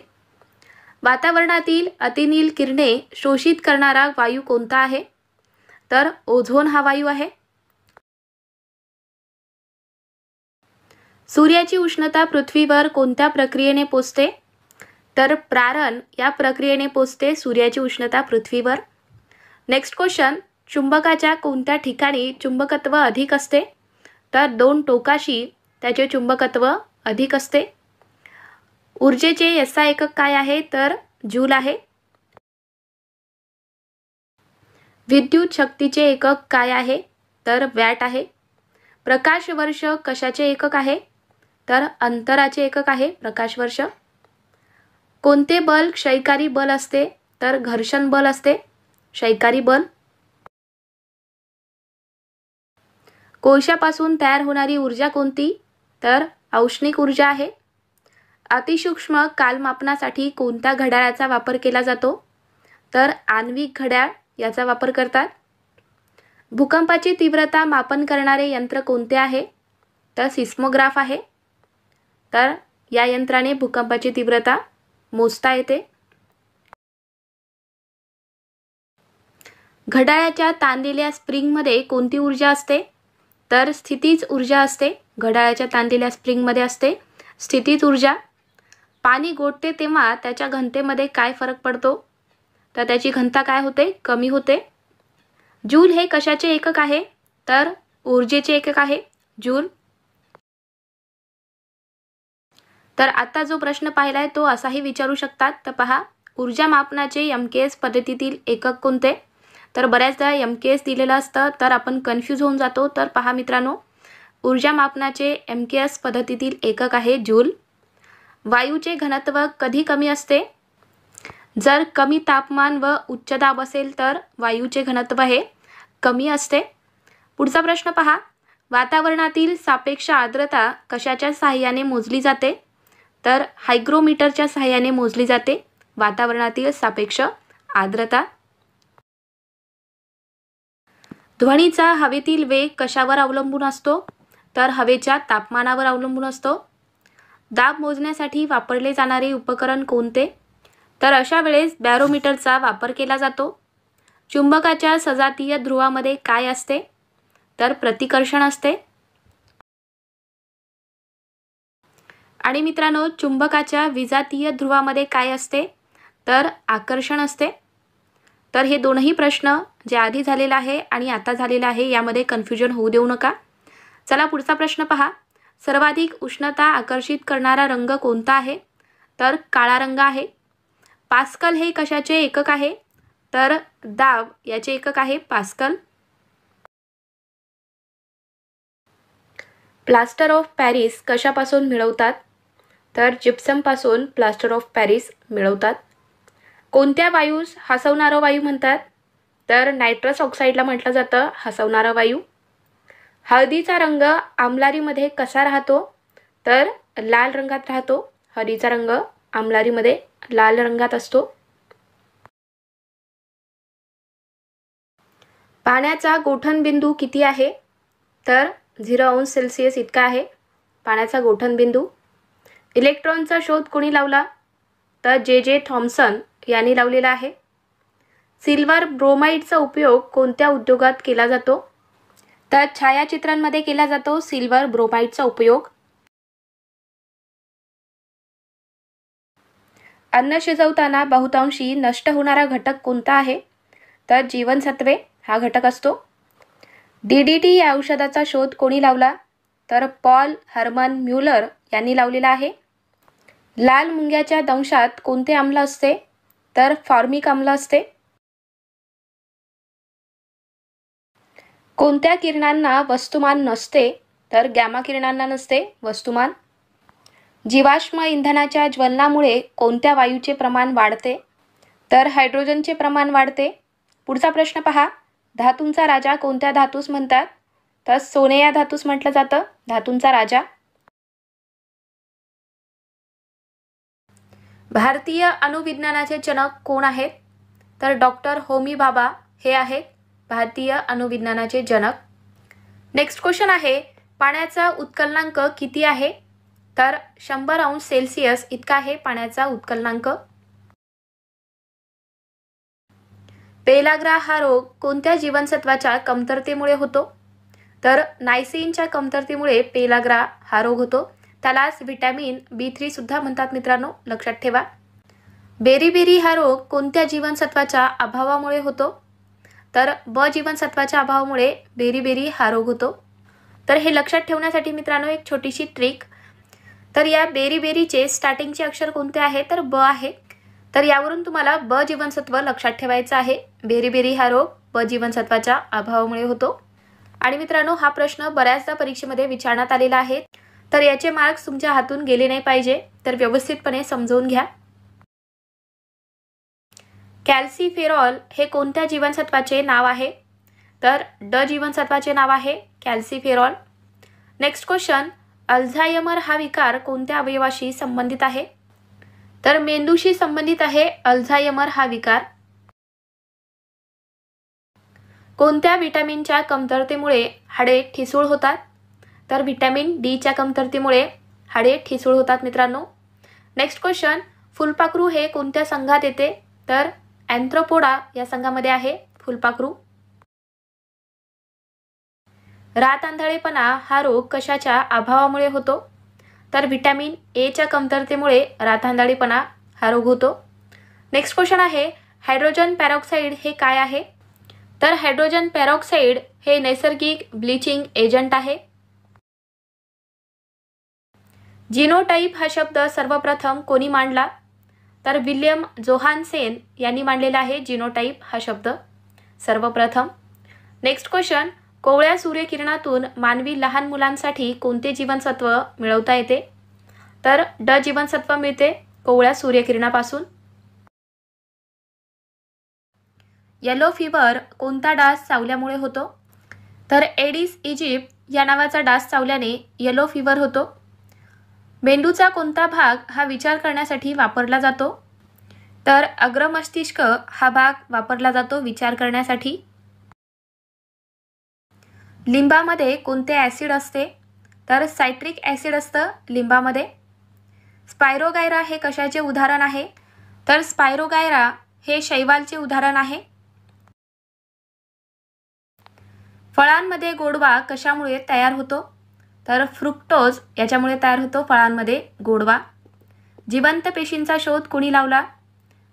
वातावरणातील अतिनील किरणे शोषित करणारा वायू कोणता आहे? तर ओझोन हा वायू आहे. सूर्याची उष्णता पृथ्वीवर कोणत्या प्रक्रियेने पोचते? तर प्रारण या प्रक्रियेने पोचते सूर्याची उष्णता पृथ्वीवर. नेक्स्ट क्वेश्चन, चुंबकाच्या कोणत्या ठिकाणी चुंबकत्व अधिक असते? तर 2 टोकाशी त्याचे चुंबकत्व अधिक असते. ऊर्जेचे SI एकक काय आहे? तर जूल आहे. विद्युत शक्तीचे एकक काय आहे? तर वॅट आहे. प्रकाश वर्ष कशाचे एकक आहे? तर अंतराचे एकक आहे प्रकाश वर्ष. कोणते बल क्षयकारी बल असते? तर घर्षण बल असते क्षयकारी बल. कोळशापासून तयार होणारी ऊर्जा कोणती? तर औष्णिक ऊर्जा आहे. अतिसूक्ष्म कालमापनासाठी कोणत्या घड्याळाचा वापर केला जातो? तर आण्विक घड्याळ याचा वापर करतात. भूकंपाची तीव्रता मापन करणारे यंत्र कोणते आहे? तर सिस्मोग्राफ आहे. तर या यंत्राने भूकंपाची तीव्रता मोजता येते. घड्याळाच्या ताणलेल्या स्प्रिंगमध्ये कोणती ऊर्जा असते? तर स्थितीज ऊर्जा असते. घड्याळाच्या ताणलेल्या स्प्रिंगमध्ये असते स्थितीज ऊर्जा. पाणी गोठते तेव्हा त्याच्या घनतेमध्ये काय फरक पडतो? तर त्याची घनता काय होते? कमी होते. जूल हे कशाचे एकक आहे? तर ऊर्जेचे एकक आहे जूल. तर आता जो प्रश्न पाहिला आहे तो असाही विचारू शकतात. तर पहा, ऊर्जा मापनाचे MKS पद्धतीतील एकक कोणते? तर बऱ्याचदा MKS दिलेलं असतं तर आपण कन्फ्यूज होऊन जातो. तर पहा मित्रांनो, ऊर्जा मापनाचे MKS पद्धतीतील एकक आहे जूल. वायूचे घनत्व कधी कमी असते? जर कमी तापमान व उच्च दाब असेल तर वायूचे घनत्व हे कमी असते. पुढचा प्रश्न पहा, वातावरणातील सापेक्ष आर्द्रता कशाच्या सहाय्याने मोजली जाते? तर हायग्रोमीटरच्या सहाय्याने मोजली जाते वातावरणातील सापेक्ष आर्द्रता. ध्वनीचा हवेतील वेग कशावर अवलंबून असतो? तर हवेच्या तापमानावर अवलंबून असतो. दाब मोजण्यासाठी वापरले जाणारे उपकरण कोणते? तर अशा वेळेस बॅरोमीटरचा वापर केला जातो. चुंबकाच्या सजातीय ध्रुवामध्ये काय असते? तर प्रतिकर्षण असते. आणि मित्रांनो, चुंबकाच्या विजातीय ध्रुवामध्ये काय असते? तर आकर्षण असते. तर हे दोनही प्रश्न जे आधी झालेला आहे आणि आता झालेला आहे यामध्ये कन्फ्युजन होऊ देऊ नका. चला पुढचा प्रश्न पहा, सर्वाधिक उष्णता आकर्षित करणारा रंग कोणता आहे? तर काळा रंग आहे. पास्कल हे कशाचे एकक आहे? तर दाब याचे एकक आहे पास्कल. प्लास्टर ऑफ पॅरिस कशापासून मिळवतात? तर जिप्समपासून प्लास्टर ऑफ पॅरिस मिळवतात. कोणत्या वायूस हसवणारा वायू म्हणतात? तर नायट्रस ऑक्साईडला म्हटलं जातं हसवणारा वायू. हळदीचा रंग आमलारीमध्ये कसा राहतो? तर लाल रंगात राहतो. हळदीचा रंग आमलारीमध्ये लाल रंगात असतो. पाण्याचा गोठणबिंदू किती आहे? तर 0°C इतका आहे पाण्याचा गोठणबिंदू. इलेक्ट्रॉनचा शोध कोणी लावला? तर J.J. थॉम्सन यांनी लावलेला आहे. सिल्वर ब्रोमाइडचा उपयोग कोणत्या उद्योगात केला जातो? तर छायाचित्रांमध्ये केला जातो सिल्वर ब्रोमाइडचा उपयोग. अन्न शिजवताना बहुतांशी नष्ट होणारा घटक कोणता आहे? तर जीवनसत्वे हा घटक असतो. DDT या औषधाचा शोध कोणी लावला? तर पॉल हर्मन म्युलर यांनी लावलेला आहे. लाल मुंग्याच्या दंशात कोणते आम्ल असते? तर फॉर्मिक आम्ल असते. कोणत्या किरणांना वस्तुमान नसते? तर गॅमा किरणांना नसते वस्तुमान. जीवाश्म इंधनाच्या ज्वलनामुळे कोणत्या वायूचे प्रमाण वाढते? तर हायड्रोजनचे प्रमाण वाढते. पुढचा प्रश्न पहा. धातूंचा राजा कोणत्या धातूस म्हणतात? तर सोने या धातूस म्हटलं जातं धातूंचा राजा. भारतीय अणुविज्ञानाचे जनक कोण आहेत? तर डॉक्टर होमी भाभा हे आहेत भारतीय अणुविज्ञानाचे जनक. नेक्स्ट क्वेश्चन आहे, पाण्याचा उत्कलनांक किती आहे? तर 100 अंश सेल्सिअस इतका आहे पाण्याचा उत्कलनांक. पेलाग्रा हा रोग कोणत्या जीवनसत्वाच्या कमतरतेमुळे होतो? तर नायसिनच्या कमतरतेमुळे पेलाग्रा हा रोग होतो. त्यालाच व्हिटॅमिन B3 सुद्धा म्हणतात मित्रांनो, लक्षात ठेवा. बेरीबेरी हा रोग कोणत्या जीवनसत्वाच्या अभावामुळे होतो? तर ब जीवनसत्वाच्या अभावामुळे बेरीबेरी हा रोग होतो. तर हे लक्षात ठेवण्यासाठी मित्रांनो एक छोटीशी ट्रिक. तर या बेरीबेरीचे स्टार्टिंगचे अक्षर कोणते आहे? तर ब आहे. तर यावरून तुम्हाला ब जीवनसत्व लक्षात ठेवायचं आहे. बेरीबेरी हा रोग ब जीवनसत्वाच्या अभावामुळे होतो. आणि मित्रांनो हा प्रश्न बऱ्याचदा परीक्षेमध्ये विचारण्यात आलेला आहे. तर याचे मार्क्स तुमच्या हातून गेले नाही पाहिजे, तर व्यवस्थितपणे समजून घ्या. कॅल्सिफेरॉल हे कोणत्या जीवनसत्वाचे नाव आहे? तर ड जीवनसत्वाचे नाव आहे कॅल्सिफेरॉल. नेक्स्ट क्वेश्चन, अल्झायमर हा विकार कोणत्या अवयवाशी संबंधित आहे? तर मेंदूशी संबंधित आहे अल्झायमर हा विकार. कोणत्या विटॅमिनच्या कमतरतेमुळे हाडे ठिसूळ होतात? तर व्हिटॅमिन D च्या कमतरतेमुळे हाडे ठिसूळ होतात मित्रांनो. नेक्स्ट क्वेश्चन, फुलपाखरू हे कोणत्या संघात येते? तर अँथ्रोपोडा या संघामध्ये आहे फुलपाखरू. रात आंधळेपणा हा रोग कशाच्या अभावामुळे होतो? तर व्हिटॅमिन A च्या कमतरतेमुळे रात आंधळेपणा हा रोग होतो. नेक्स्ट क्वेश्चन आहे, हायड्रोजन पेरॉक्साईड हे काय आहे? तर हायड्रोजन पेरॉक्साईड हे नैसर्गिक ब्लीचिंग एजंट आहे. जिनोटाइप हा शब्द सर्वप्रथम कोणी मांडला? तर विल्यम जोहानसेन यांनी मांडलेला आहे जिनोटाइप हा शब्द सर्वप्रथम. नेक्स्ट क्वेश्चन, कोवळ्या सूर्यकिरणातून मानवी लहान मुलांसाठी कोणते जीवनसत्व मिळवता येते? तर ड जीवनसत्व मिळते कोवळ्या सूर्यकिरणापासून. येलो फीवर कोणता डास चावल्यामुळे होतो? तर एडिस इजिप्त या नावाचा डास चावल्याने येलो फीवर होतो. मेंदूचा कोणता भाग हा विचार करण्यासाठी वापरला जातो? तर अग्रमस्तिष्क हा भाग वापरला जातो विचार करण्यासाठी. लिंबामध्ये कोणते ॲसिड असते? तर सायट्रिक ॲसिड असतं लिंबामध्ये. स्पायरोगायरा हे कशाचे उदाहरण आहे? तर स्पायरोगायरा हे शैवालचे उदाहरण आहे. फळांमध्ये गोडवा कशामुळे तयार होतो? तर फ्रुक्टोज याच्यामुळे तयार होतो फळांमध्ये गोडवा. जिवंत पेशींचा शोध कोणी लावला?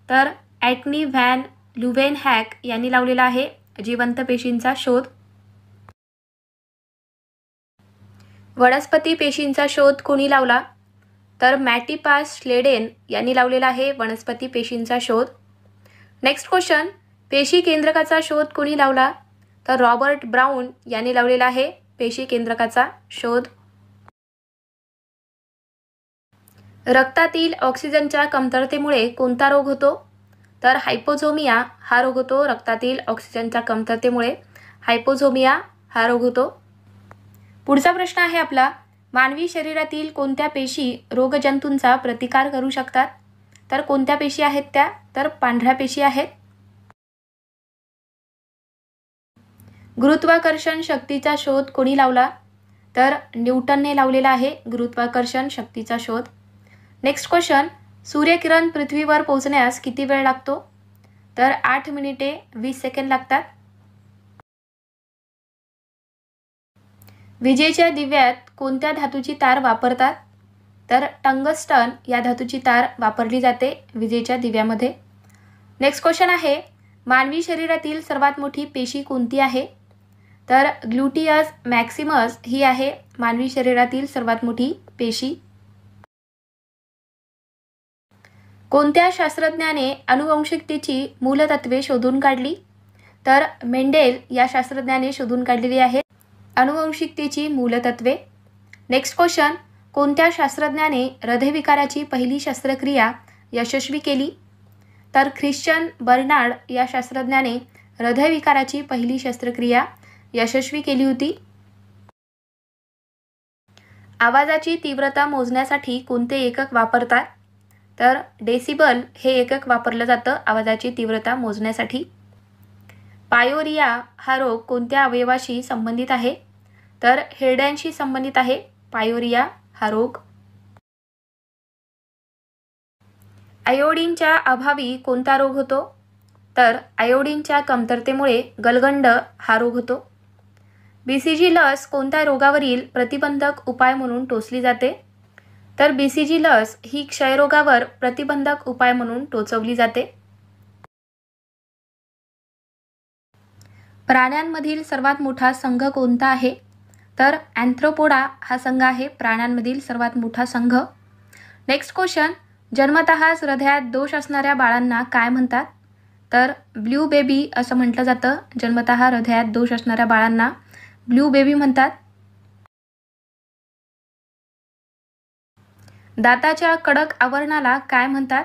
तर ॲटनी व्हॅन ल्युव्हेनहॅक यांनी लावलेला आहे जिवंत पेशींचा शोध. वनस्पती पेशींचा शोध कोणी लावला? तर मॅटिपास श्लेडेन यांनी लावलेला आहे वनस्पती पेशींचा शोध. नेक्स्ट क्वेश्चन, पेशी केंद्रकाचा शोध कोणी लावला? तर रॉबर्ट ब्राउन यांनी लावलेला आहे पेशी केंद्रकाचा शोध. रक्तातील ऑक्सिजनच्या कमतरतेमुळे कोणता रोग होतो? तर हायपोझोमिया हा रोग होतो. रक्तातील ऑक्सिजनच्या कमतरतेमुळे हायपोझोमिया हा रोग होतो. पुढचा प्रश्न आहे आपला, मानवी शरीरातील कोणत्या पेशी रोगजंतूंचा प्रतिकार करू शकतात? तर कोणत्या पेशी आहेत त्या? तर पांढऱ्या पेशी आहेत. गुरुत्वाकर्षण शक्तीचा शोध कोणी लावला? तर न्यूटनने लावलेला आहे गुरुत्वाकर्षण शक्तीचा शोध. नेक्स्ट क्वेश्चन, सूर्यकिरण पृथ्वीवर पोहोचण्यास किती वेळ लागतो? तर 8 मिनिटे 20 सेकंद लागतात. विजेच्या दिव्यात कोणत्या धातूची तार वापरतात? तर टंगस्टन या धातूची तार वापरली जाते विजेच्या दिव्यामध्ये. नेक्स्ट क्वेश्चन आहे, मानवी शरीरातील सर्वात मोठी पेशी कोणती आहे? तर ग्लुटियस मॅक्सिमस ही आहे मानवी शरीरातील सर्वात मोठी पेशी. कोणत्या शास्त्रज्ञाने आनुवंशिकतेची मूलतत्वे शोधून काढली? तर मेंडेल या शास्त्रज्ञाने शोधून काढलेली आहेत अनुवंशिकतेची मूलतत्वे. नेक्स्ट क्वेश्चन, कोणत्या शास्त्रज्ञाने हृदयविकाराची पहिली शस्त्रक्रिया यशस्वी केली? तर ख्रिश्चन बर्नार्ड या शास्त्रज्ञाने हृदयविकाराची पहिली शस्त्रक्रिया यशस्वी केली होती. आवाजाची तीव्रता मोजण्यासाठी कोणते एकक वापरतात? तर डेसिबल हे एकक वापरलं जातं आवाजाची तीव्रता मोजण्यासाठी. पायोरिया हा रोग कोणत्या अवयवाशी संबंधित आहे? तर हिरड्यांशी संबंधित आहे पायोरिया हा रोग. आयोडीनच्या अभावी कोणता रोग होतो? तर आयोडीनच्या कमतरतेमुळे गलगंड हा रोग होतो. BCG लस कोणत्या रोगावरील प्रतिबंधक उपाय म्हणून टोचली जाते? तर BCG लस ही क्षयरोगावर प्रतिबंधक उपाय म्हणून टोचवली जाते. प्राण्यांमधील सर्वात मोठा संघ कोणता आहे? तर अँथ्रोपोडा हा संघ आहे प्राण्यांमधील सर्वात मोठा संघ. नेक्स्ट क्वेश्चन, जन्मतःच हृदयात दोष असणाऱ्या बाळांना काय म्हणतात? तर ब्ल्यू बेबी असं म्हटलं जातं. जन्मतः हृदयात दोष असणाऱ्या बाळांना ब्ल्यू बेबी म्हणतात. दाताच्या कडक आवरणाला काय म्हणतात?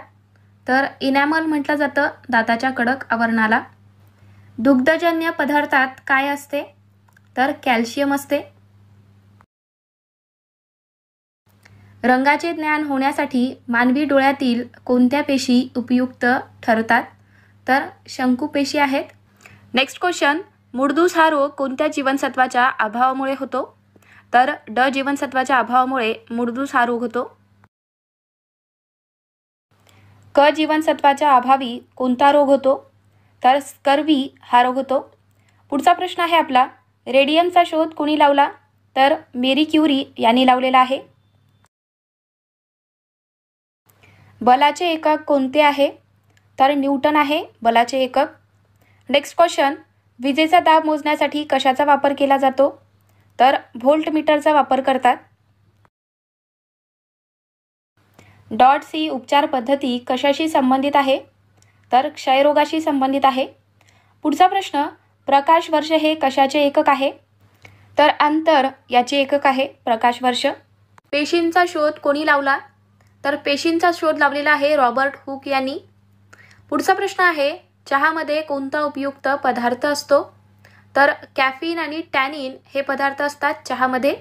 तर इनॅमल म्हटलं जातं दाताच्या कडक आवरणाला. दुग्धजन्य पदार्थात काय असते? तर कॅल्शियम असते. रंगाचे ज्ञान होण्यासाठी मानवी डोळ्यातील कोणत्या पेशी उपयुक्त ठरतात? तर शंकुपेशी आहेत. नेक्स्ट क्वेश्चन, मुडदूस हा रोग कोणत्या जीवनसत्वाच्या अभावामुळे होतो? तर ड जीवनसत्वाच्या अभावामुळे मुडदूस हा रोग होतो. क जीवनसत्वाच्या अभावी कोणता रोग होतो? तर स्कर्वी हा रोग होतो. पुढचा प्रश्न आहे आपला, रेडियमचा शोध कोणी लावला? तर मेरी क्युरी यांनी लावलेला आहे. बलाचे एकक कोणते आहे? तर न्यूटन आहे बलाचे एकक. नेक्स्ट क्वेश्चन, विजेचा दाब मोजण्यासाठी कशाचा वापर केला जातो? तर व्होल्टमीटरचा वापर करतात. डॉट सी उपचार पद्धती कशाशी संबंधित आहे? तर क्षयरोगाशी संबंधित आहे. पुढचा प्रश्न, प्रकाश वर्ष हे कशाचे एकक आहे? तर अंतर याचे एकक आहे प्रकाश वर्ष. पेशींचा शोध कोणी लावला? तर पेशींचा शोध लावलेला आहे रॉबर्ट हुक यांनी. पुढचा प्रश्न आहे, चहामध्ये कोणता उपयुक्त पदार्थ असतो? तर कॅफीन आणि टॅनिन हे पदार्थ असतात चहामध्ये.